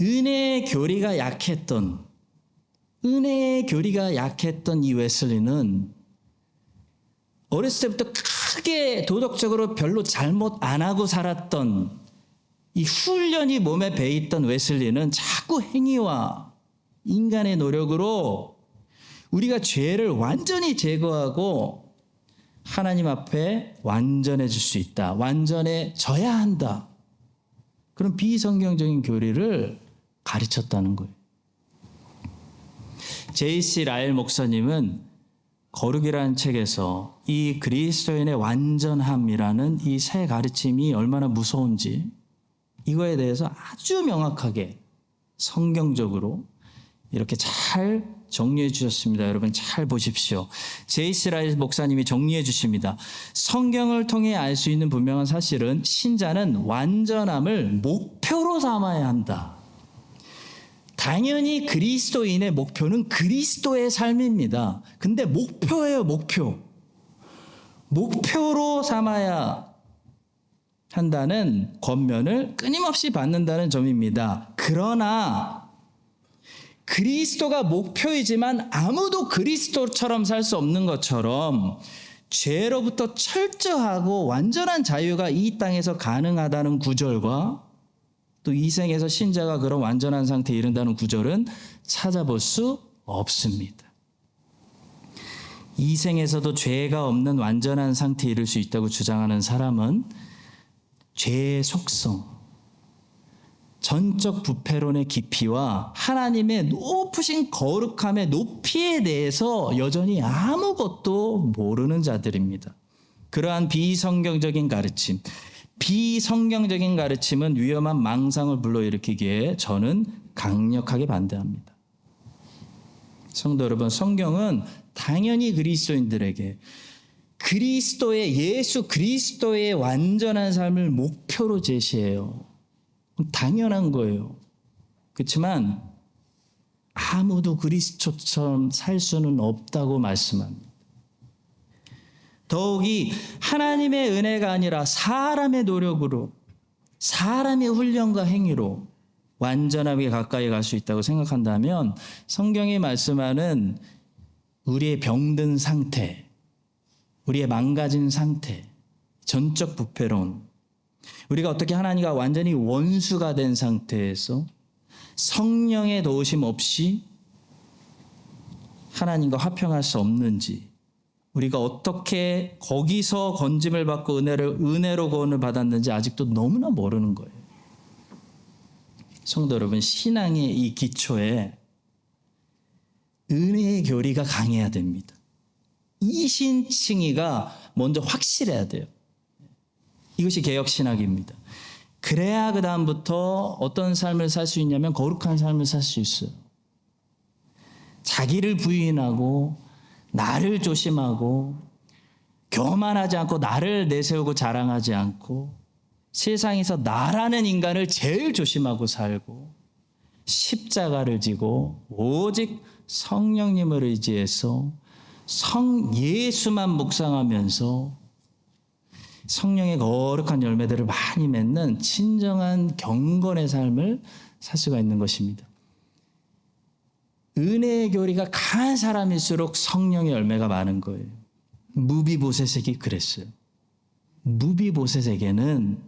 은혜의 교리가 약했던 이 웨슬리는 어렸을 때부터 크게 도덕적으로 별로 잘못 안 하고 살았던 이 훈련이 몸에 배있던 웨슬리는 자꾸 행위와 인간의 노력으로 우리가 죄를 완전히 제거하고 하나님 앞에 완전해질 수 있다. 완전해져야 한다. 그런 비성경적인 교리를 가르쳤다는 거예요. J.C. 라일 목사님은 거룩이라는 책에서 이 그리스도인의 완전함이라는 이 새 가르침이 얼마나 무서운지 이거에 대해서 아주 명확하게 성경적으로 이렇게 잘 정리해 주셨습니다. 여러분 잘 보십시오. J.C. 라일 목사님이 정리해 주십니다. 성경을 통해 알 수 있는 분명한 사실은 신자는 완전함을 목표로 삼아야 한다. 당연히 그리스도인의 목표는 그리스도의 삶입니다. 근데 목표예요, 목표. 목표로 삼아야 한다는 권면을 끊임없이 받는다는 점입니다. 그러나 그리스도가 목표이지만 아무도 그리스도처럼 살 수 없는 것처럼 죄로부터 철저하고 완전한 자유가 이 땅에서 가능하다는 구절과 또 이 생에서 신자가 그런 완전한 상태에 이른다는 구절은 찾아볼 수 없습니다. 이 생에서도 죄가 없는 완전한 상태에 이를 수 있다고 주장하는 사람은 죄의 속성, 전적 부패론의 깊이와 하나님의 높으신 거룩함의 높이에 대해서 여전히 아무것도 모르는 자들입니다. 그러한 비성경적인 가르침은 위험한 망상을 불러일으키기에 저는 강력하게 반대합니다. 성도 여러분, 성경은 당연히 그리스도인들에게 예수 그리스도의 완전한 삶을 목표로 제시해요. 당연한 거예요. 그렇지만 아무도 그리스도처럼 살 수는 없다고 말씀합니다. 더욱이 하나님의 은혜가 아니라 사람의 노력으로, 사람의 훈련과 행위로 완전하게 가까이 갈 수 있다고 생각한다면 성경이 말씀하는 우리의 병든 상태, 우리의 망가진 상태, 전적 부패론, 우리가 어떻게 하나님과 완전히 원수가 된 상태에서 성령의 도우심 없이 하나님과 화평할 수 없는지, 우리가 어떻게 거기서 건짐을 받고 은혜로 구원을 받았는지 아직도 너무나 모르는 거예요. 성도 여러분, 신앙의 이 기초에 은혜의 교리가 강해야 됩니다. 이신칭의가 먼저 확실해야 돼요. 이것이 개혁신학입니다. 그래야 그 다음부터 어떤 삶을 살 수 있냐면 거룩한 삶을 살 수 있어요. 자기를 부인하고 나를 조심하고 교만하지 않고 나를 내세우고 자랑하지 않고 세상에서 나라는 인간을 제일 조심하고 살고 십자가를 지고 오직 성령님을 의지해서 예수만 묵상하면서 성령의 거룩한 열매들을 많이 맺는 진정한 경건의 삶을 살 수가 있는 것입니다. 은혜의 교리가 강한 사람일수록 성령의 열매가 많은 거예요. 무비보셋에게 그랬어요. 무비보셋에게는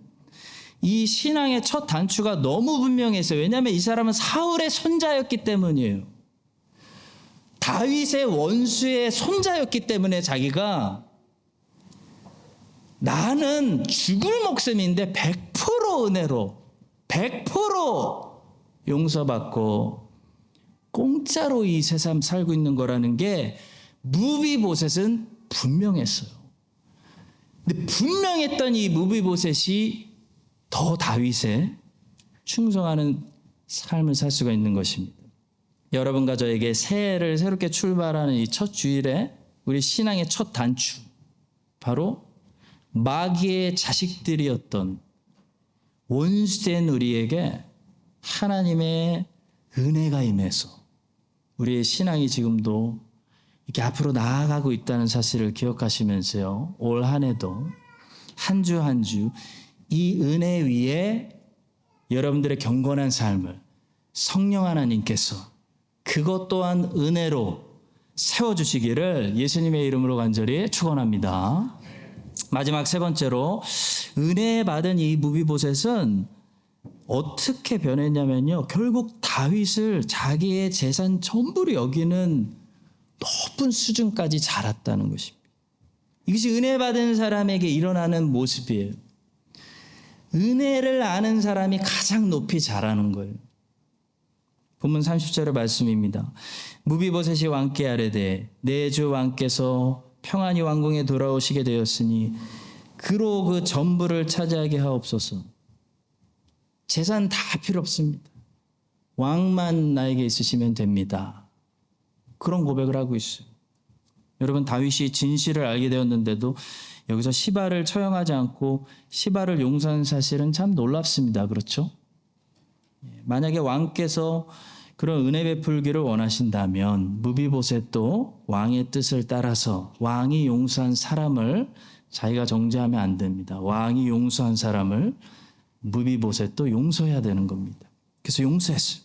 이 신앙의 첫 단추가 너무 분명했어요. 왜냐하면 이 사람은 사울의 손자였기 때문이에요. 다윗의 원수의 손자였기 때문에 자기가 나는 죽을 목숨인데 100% 은혜로 100% 용서받고 공짜로 이 세상 살고 있는 거라는 게 무비보셋은 분명했어요. 근데 분명했던 이 무비보셋이 더 다윗에 충성하는 삶을 살 수가 있는 것입니다. 여러분과 저에게 새해를 새롭게 출발하는 이 첫 주일에 우리 신앙의 첫 단추, 바로 마귀의 자식들이었던 원수된 우리에게 하나님의 은혜가 임해서 우리의 신앙이 지금도 이렇게 앞으로 나아가고 있다는 사실을 기억하시면서요, 올 한 해도 한 주 한 주 이 은혜 위에 여러분들의 경건한 삶을 성령 하나님께서 그것 또한 은혜로 세워주시기를 예수님의 이름으로 간절히 축원합니다. 마지막 세 번째로, 은혜 받은 이 무비보셋은 어떻게 변했냐면요, 결국 다윗을 자기의 재산 전부로 여기는 높은 수준까지 자랐다는 것입니다. 이것이 은혜 받은 사람에게 일어나는 모습이에요. 은혜를 아는 사람이 가장 높이 자라는 거예요. 본문 30절의 말씀입니다. 무비보셋이 왕께 아뢰되 내 주 왕께서 평안히 왕궁에 돌아오시게 되었으니 그로 그 전부를 차지하게 하옵소서. 재산 다 필요 없습니다. 왕만 나에게 있으시면 됩니다. 그런 고백을 하고 있어요. 여러분, 다윗이 진실을 알게 되었는데도 여기서 시바를 처형하지 않고 시바를 용서한 사실은 참 놀랍습니다. 그렇죠? 만약에 왕께서 그런 은혜 베풀기를 원하신다면 무비보셋도 왕의 뜻을 따라서 왕이 용서한 사람을 자기가 정죄하면 안 됩니다. 왕이 용서한 사람을 무비보셋도 용서해야 되는 겁니다. 그래서 용서했어요.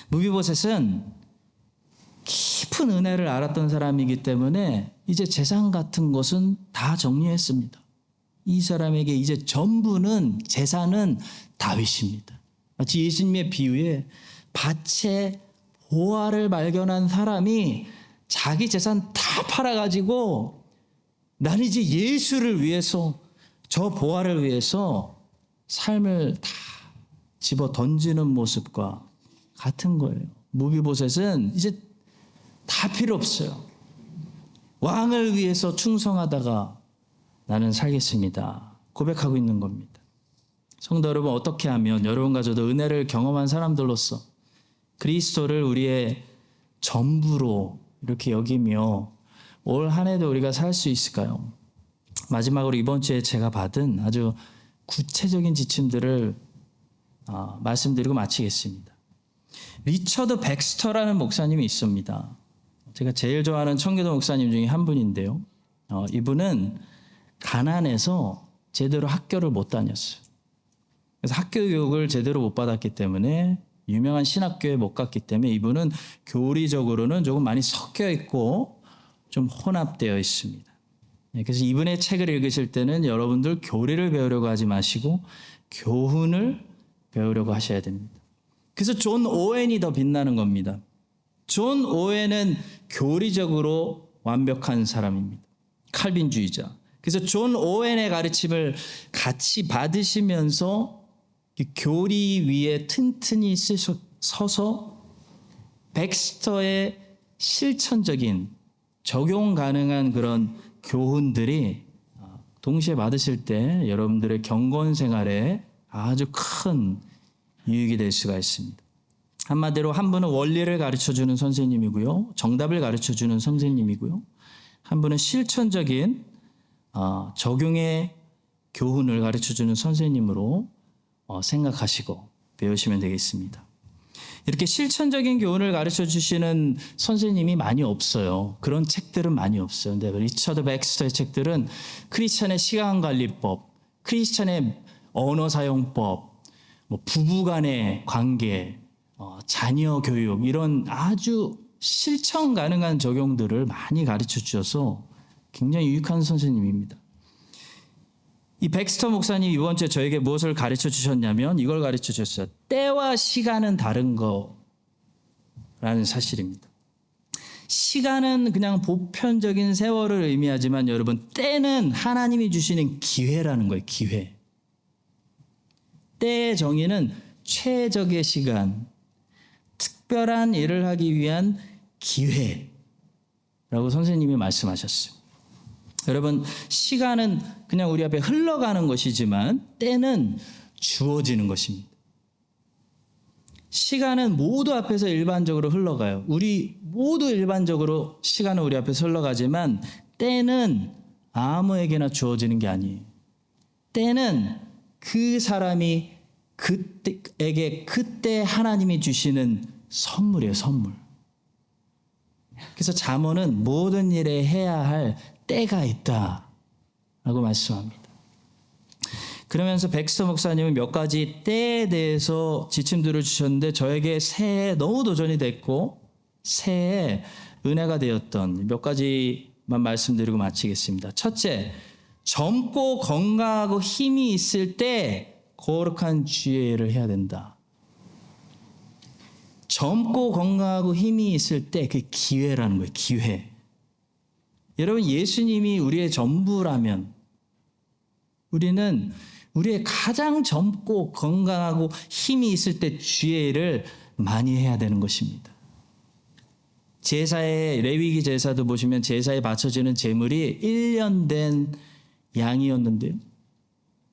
무비보셋은 깊은 은혜를 알았던 사람이기 때문에 이제 재산 같은 것은 다 정리했습니다. 이 사람에게 이제 전부는, 재산은 다윗입니다. 마치 예수님의 비유에 밭에 보화를 발견한 사람이 자기 재산 다 팔아가지고 나는 이제 예수를 위해서 저 보화를 위해서 삶을 다 집어 던지는 모습과 같은 거예요. 무비보셋은 이제 다 필요 없어요. 왕을 위해서 충성하다가 나는 살겠습니다. 고백하고 있는 겁니다. 성도 여러분, 어떻게 하면 여러분과 저도 은혜를 경험한 사람들로서 그리스도를 우리의 전부로 이렇게 여기며 올 한 해도 우리가 살 수 있을까요? 마지막으로 이번 주에 제가 받은 아주 구체적인 지침들을 말씀드리고 마치겠습니다. 리처드 백스터라는 목사님이 있습니다. 제가 제일 좋아하는 청교도 목사님 중에 한 분인데요. 이분은 가난해서 제대로 학교를 못 다녔어요. 그래서 학교 교육을 제대로 못 받았기 때문에 유명한 신학교에 못 갔기 때문에 이분은 교리적으로는 조금 많이 섞여 있고 좀 혼합되어 있습니다. 그래서 이분의 책을 읽으실 때는 여러분들 교리를 배우려고 하지 마시고 교훈을 배우려고 하셔야 됩니다. 그래서 존 오웬이 더 빛나는 겁니다. 존 오웬은 교리적으로 완벽한 사람입니다. 칼빈주의자. 그래서 존 오웬의 가르침을 같이 받으시면서 교리 위에 튼튼히 서서 백스터의 실천적인 적용 가능한 그런 교훈들이 동시에 받으실 때 여러분들의 경건 생활에 아주 큰 유익이 될 수가 있습니다. 한마디로 한 분은 원리를 가르쳐주는 선생님이고요. 정답을 가르쳐주는 선생님이고요. 한 분은 실천적인 적용의 교훈을 가르쳐주는 선생님으로 생각하시고 배우시면 되겠습니다. 이렇게 실천적인 교훈을 가르쳐주시는 선생님이 많이 없어요. 그런 책들은 많이 없어요. 근데 리처드 백스터의 책들은 크리스찬의 시간관리법, 크리스찬의 언어사용법, 부부간의 관계, 자녀 교육 이런 아주 실천 가능한 적용들을 많이 가르쳐 주셔서 굉장히 유익한 선생님입니다. 이 백스터 목사님 이번 주에 저에게 무엇을 가르쳐 주셨냐면 이걸 가르쳐 주셨어요. 때와 시간은 다른 거라는 사실입니다. 시간은 그냥 보편적인 세월을 의미하지만 여러분 때는 하나님이 주시는 기회라는 거예요. 기회. 때의 정의는 최적의 시간, 특별한 일을 하기 위한 기회라고 선생님이 말씀하셨어요. 여러분, 시간은 그냥 우리 앞에 흘러가는 것이지만 때는 주어지는 것입니다. 시간은 모두 앞에서 일반적으로 흘러가요. 우리 모두 일반적으로 시간은 우리 앞에서 흘러가지만 때는 아무에게나 주어지는 게 아니에요. 때는 그 사람이 그때에게 그때 하나님이 주시는 선물이에요. 선물. 그래서 잠언은 모든 일에 해야 할 때가 있다라고 말씀합니다. 그러면서 백스터 목사님은 몇 가지 때에 대해서 지침들을 주셨는데 저에게 새해 너무 도전이 됐고 새해 은혜가 되었던 몇 가지만 말씀드리고 마치겠습니다. 첫째, 젊고 건강하고 힘이 있을 때 거룩한 주의 일을 해야 된다. 젊고 건강하고 힘이 있을 때 그 기회라는 거예요. 기회. 여러분, 예수님이 우리의 전부라면 우리는 우리의 가장 젊고 건강하고 힘이 있을 때 주의 일을 많이 해야 되는 것입니다. 제사의 레위기 제사도 보시면 제사에 바쳐지는 제물이 1년 된 양이었는데요.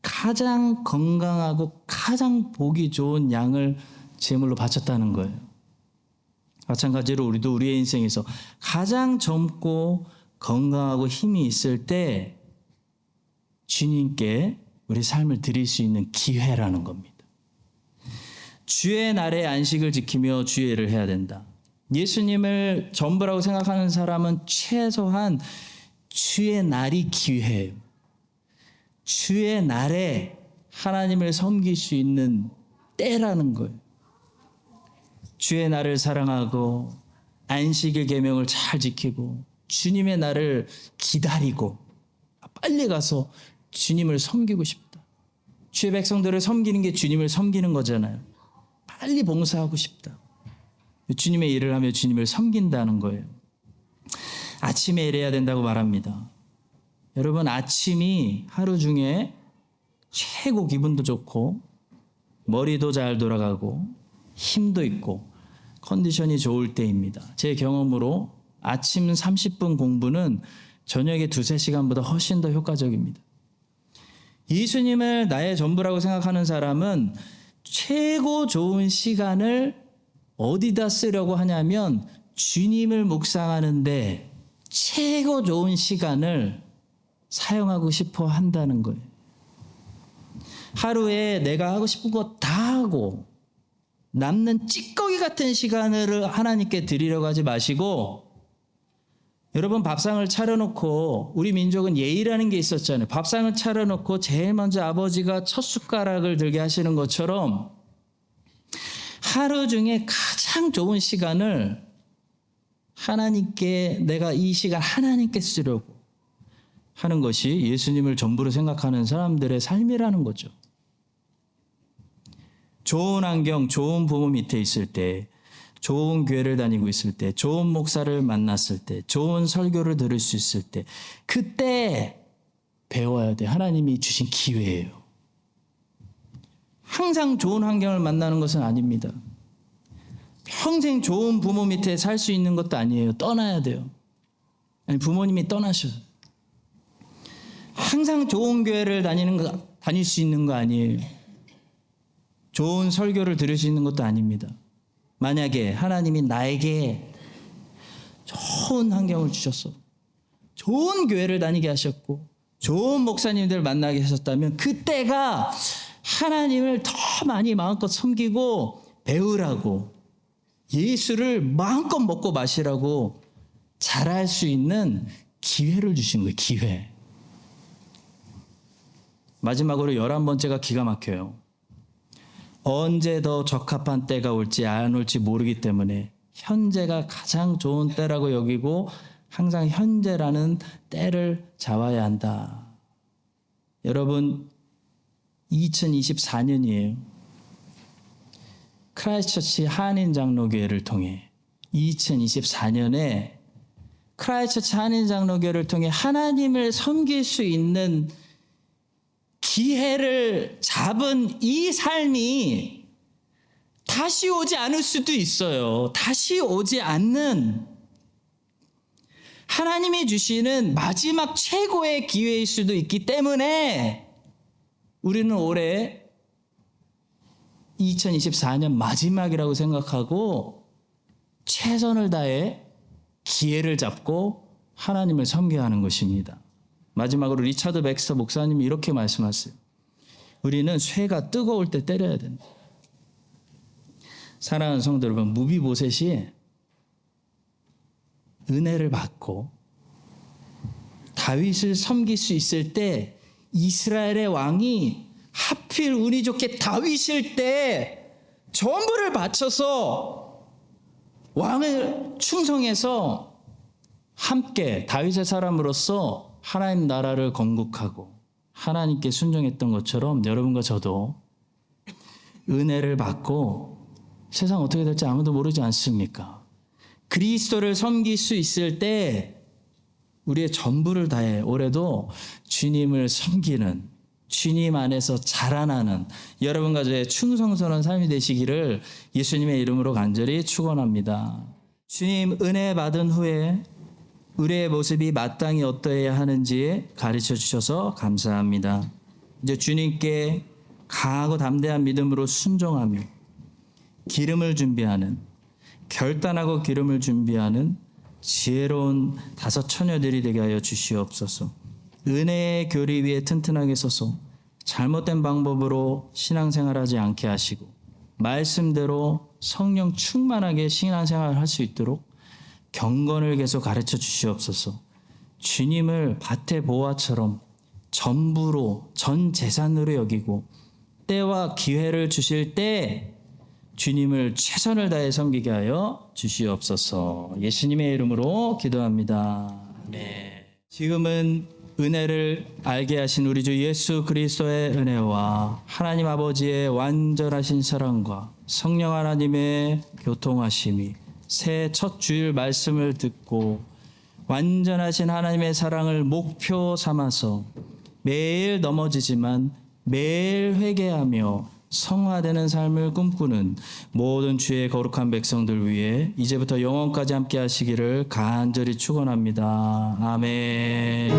가장 건강하고 가장 보기 좋은 양을 제물로 바쳤다는 거예요. 마찬가지로 우리도 우리의 인생에서 가장 젊고 건강하고 힘이 있을 때 주님께 우리 삶을 드릴 수 있는 기회라는 겁니다. 주의 날에 안식을 지키며 주의 일을 해야 된다. 예수님을 전부라고 생각하는 사람은 최소한 주의 날이 기회예요. 주의 날에 하나님을 섬길 수 있는 때라는 거예요. 주의 날을 사랑하고 안식일 계명을 잘 지키고 주님의 날을 기다리고 빨리 가서 주님을 섬기고 싶다. 주의 백성들을 섬기는 게 주님을 섬기는 거잖아요. 빨리 봉사하고 싶다. 주님의 일을 하며 주님을 섬긴다는 거예요. 아침에 일해야 된다고 말합니다. 여러분, 아침이 하루 중에 최고 기분도 좋고 머리도 잘 돌아가고 힘도 있고 컨디션이 좋을 때입니다. 제 경험으로 아침 30분 공부는 저녁에 2-3시간보다 훨씬 더 효과적입니다. 예수님을 나의 전부라고 생각하는 사람은 최고 좋은 시간을 어디다 쓰려고 하냐면 주님을 묵상하는데 최고 좋은 시간을 사용하고 싶어 한다는 거예요. 하루에 내가 하고 싶은 거 다 하고 남는 찌꺼기 같은 시간을 하나님께 드리려고 하지 마시고, 여러분 밥상을 차려놓고, 우리 민족은 예의라는 게 있었잖아요. 밥상을 차려놓고 제일 먼저 아버지가 첫 숟가락을 들게 하시는 것처럼 하루 중에 가장 좋은 시간을 하나님께, 내가 이 시간 하나님께 쓰려고 하는 것이 예수님을 전부로 생각하는 사람들의 삶이라는 거죠. 좋은 환경, 좋은 부모 밑에 있을 때, 좋은 교회를 다니고 있을 때, 좋은 목사를 만났을 때, 좋은 설교를 들을 수 있을 때, 그때 배워야 돼. 하나님이 주신 기회예요. 항상 좋은 환경을 만나는 것은 아닙니다. 평생 좋은 부모 밑에 살 수 있는 것도 아니에요. 떠나야 돼요. 아니, 부모님이 떠나셔요. 항상 좋은 교회를 다닐 수 있는 거 아니에요. 좋은 설교를 들을 수 있는 것도 아닙니다. 만약에 하나님이 나에게 좋은 환경을 주셨어, 좋은 교회를 다니게 하셨고 좋은 목사님들 만나게 하셨다면 그때가 하나님을 더 많이 마음껏 섬기고 배우라고, 예수를 마음껏 먹고 마시라고 잘할 수 있는 기회를 주신 거예요. 기회. 마지막으로 11번째가 기가 막혀요. 언제 더 적합한 때가 올지 안 올지 모르기 때문에 현재가 가장 좋은 때라고 여기고 항상 현재라는 때를 잡아야 한다. 여러분, 2024년이에요. 크라이스트처치 한인장로교회를 통해 2024년에 크라이스트처치 한인장로교회를 통해 하나님을 섬길 수 있는 기회를 잡은 이 삶이 다시 오지 않을 수도 있어요. 다시 오지 않는 하나님이 주시는 마지막 최고의 기회일 수도 있기 때문에 우리는 올해 2024년 마지막이라고 생각하고 최선을 다해 기회를 잡고 하나님을 섬겨야 하는 것입니다. 마지막으로 리차드 백스터 목사님이 이렇게 말씀하세요. 우리는 쇠가 뜨거울 때 때려야 된다. 사랑하는 성도 여러분, 무비보셋이 은혜를 받고 다윗을 섬길 수 있을 때 이스라엘의 왕이 하필 운이 좋게 다윗일 때 전부를 바쳐서 왕을 충성해서 함께 다윗의 사람으로서 하나님 나라를 건국하고 하나님께 순종했던 것처럼 여러분과 저도 은혜를 받고 세상 어떻게 될지 아무도 모르지 않습니까? 그리스도를 섬길 수 있을 때 우리의 전부를 다해 올해도 주님을 섬기는, 주님 안에서 자라나는 여러분과 저의 충성스러운 삶이 되시기를 예수님의 이름으로 간절히 축원합니다. 주님 은혜 받은 후에 우리의 모습이 마땅히 어떠해야 하는지 가르쳐 주셔서 감사합니다. 이제 주님께 강하고 담대한 믿음으로 순종하며 기름을 준비하는, 결단하고 기름을 준비하는 지혜로운 5 처녀들이 되게 하여 주시옵소서. 은혜의 교리 위에 튼튼하게 서서 잘못된 방법으로 신앙생활하지 않게 하시고 말씀대로 성령 충만하게 신앙생활을 할 수 있도록 경건을 계속 가르쳐 주시옵소서. 주님을 밭의 보화처럼 전부로, 전 재산으로 여기고 때와 기회를 주실 때 주님을 최선을 다해 섬기게 하여 주시옵소서. 예수님의 이름으로 기도합니다. 네. 지금은 은혜를 알게 하신 우리 주 예수 그리스도의 은혜와 하나님 아버지의 완전하신 사랑과 성령 하나님의 교통하심이 새 첫 주일 말씀을 듣고 완전하신 하나님의 사랑을 목표 삼아서 매일 넘어지지만 매일 회개하며 성화되는 삶을 꿈꾸는 모든 주의 거룩한 백성들 위해 이제부터 영원까지 함께 하시기를 간절히 축원합니다. 아멘.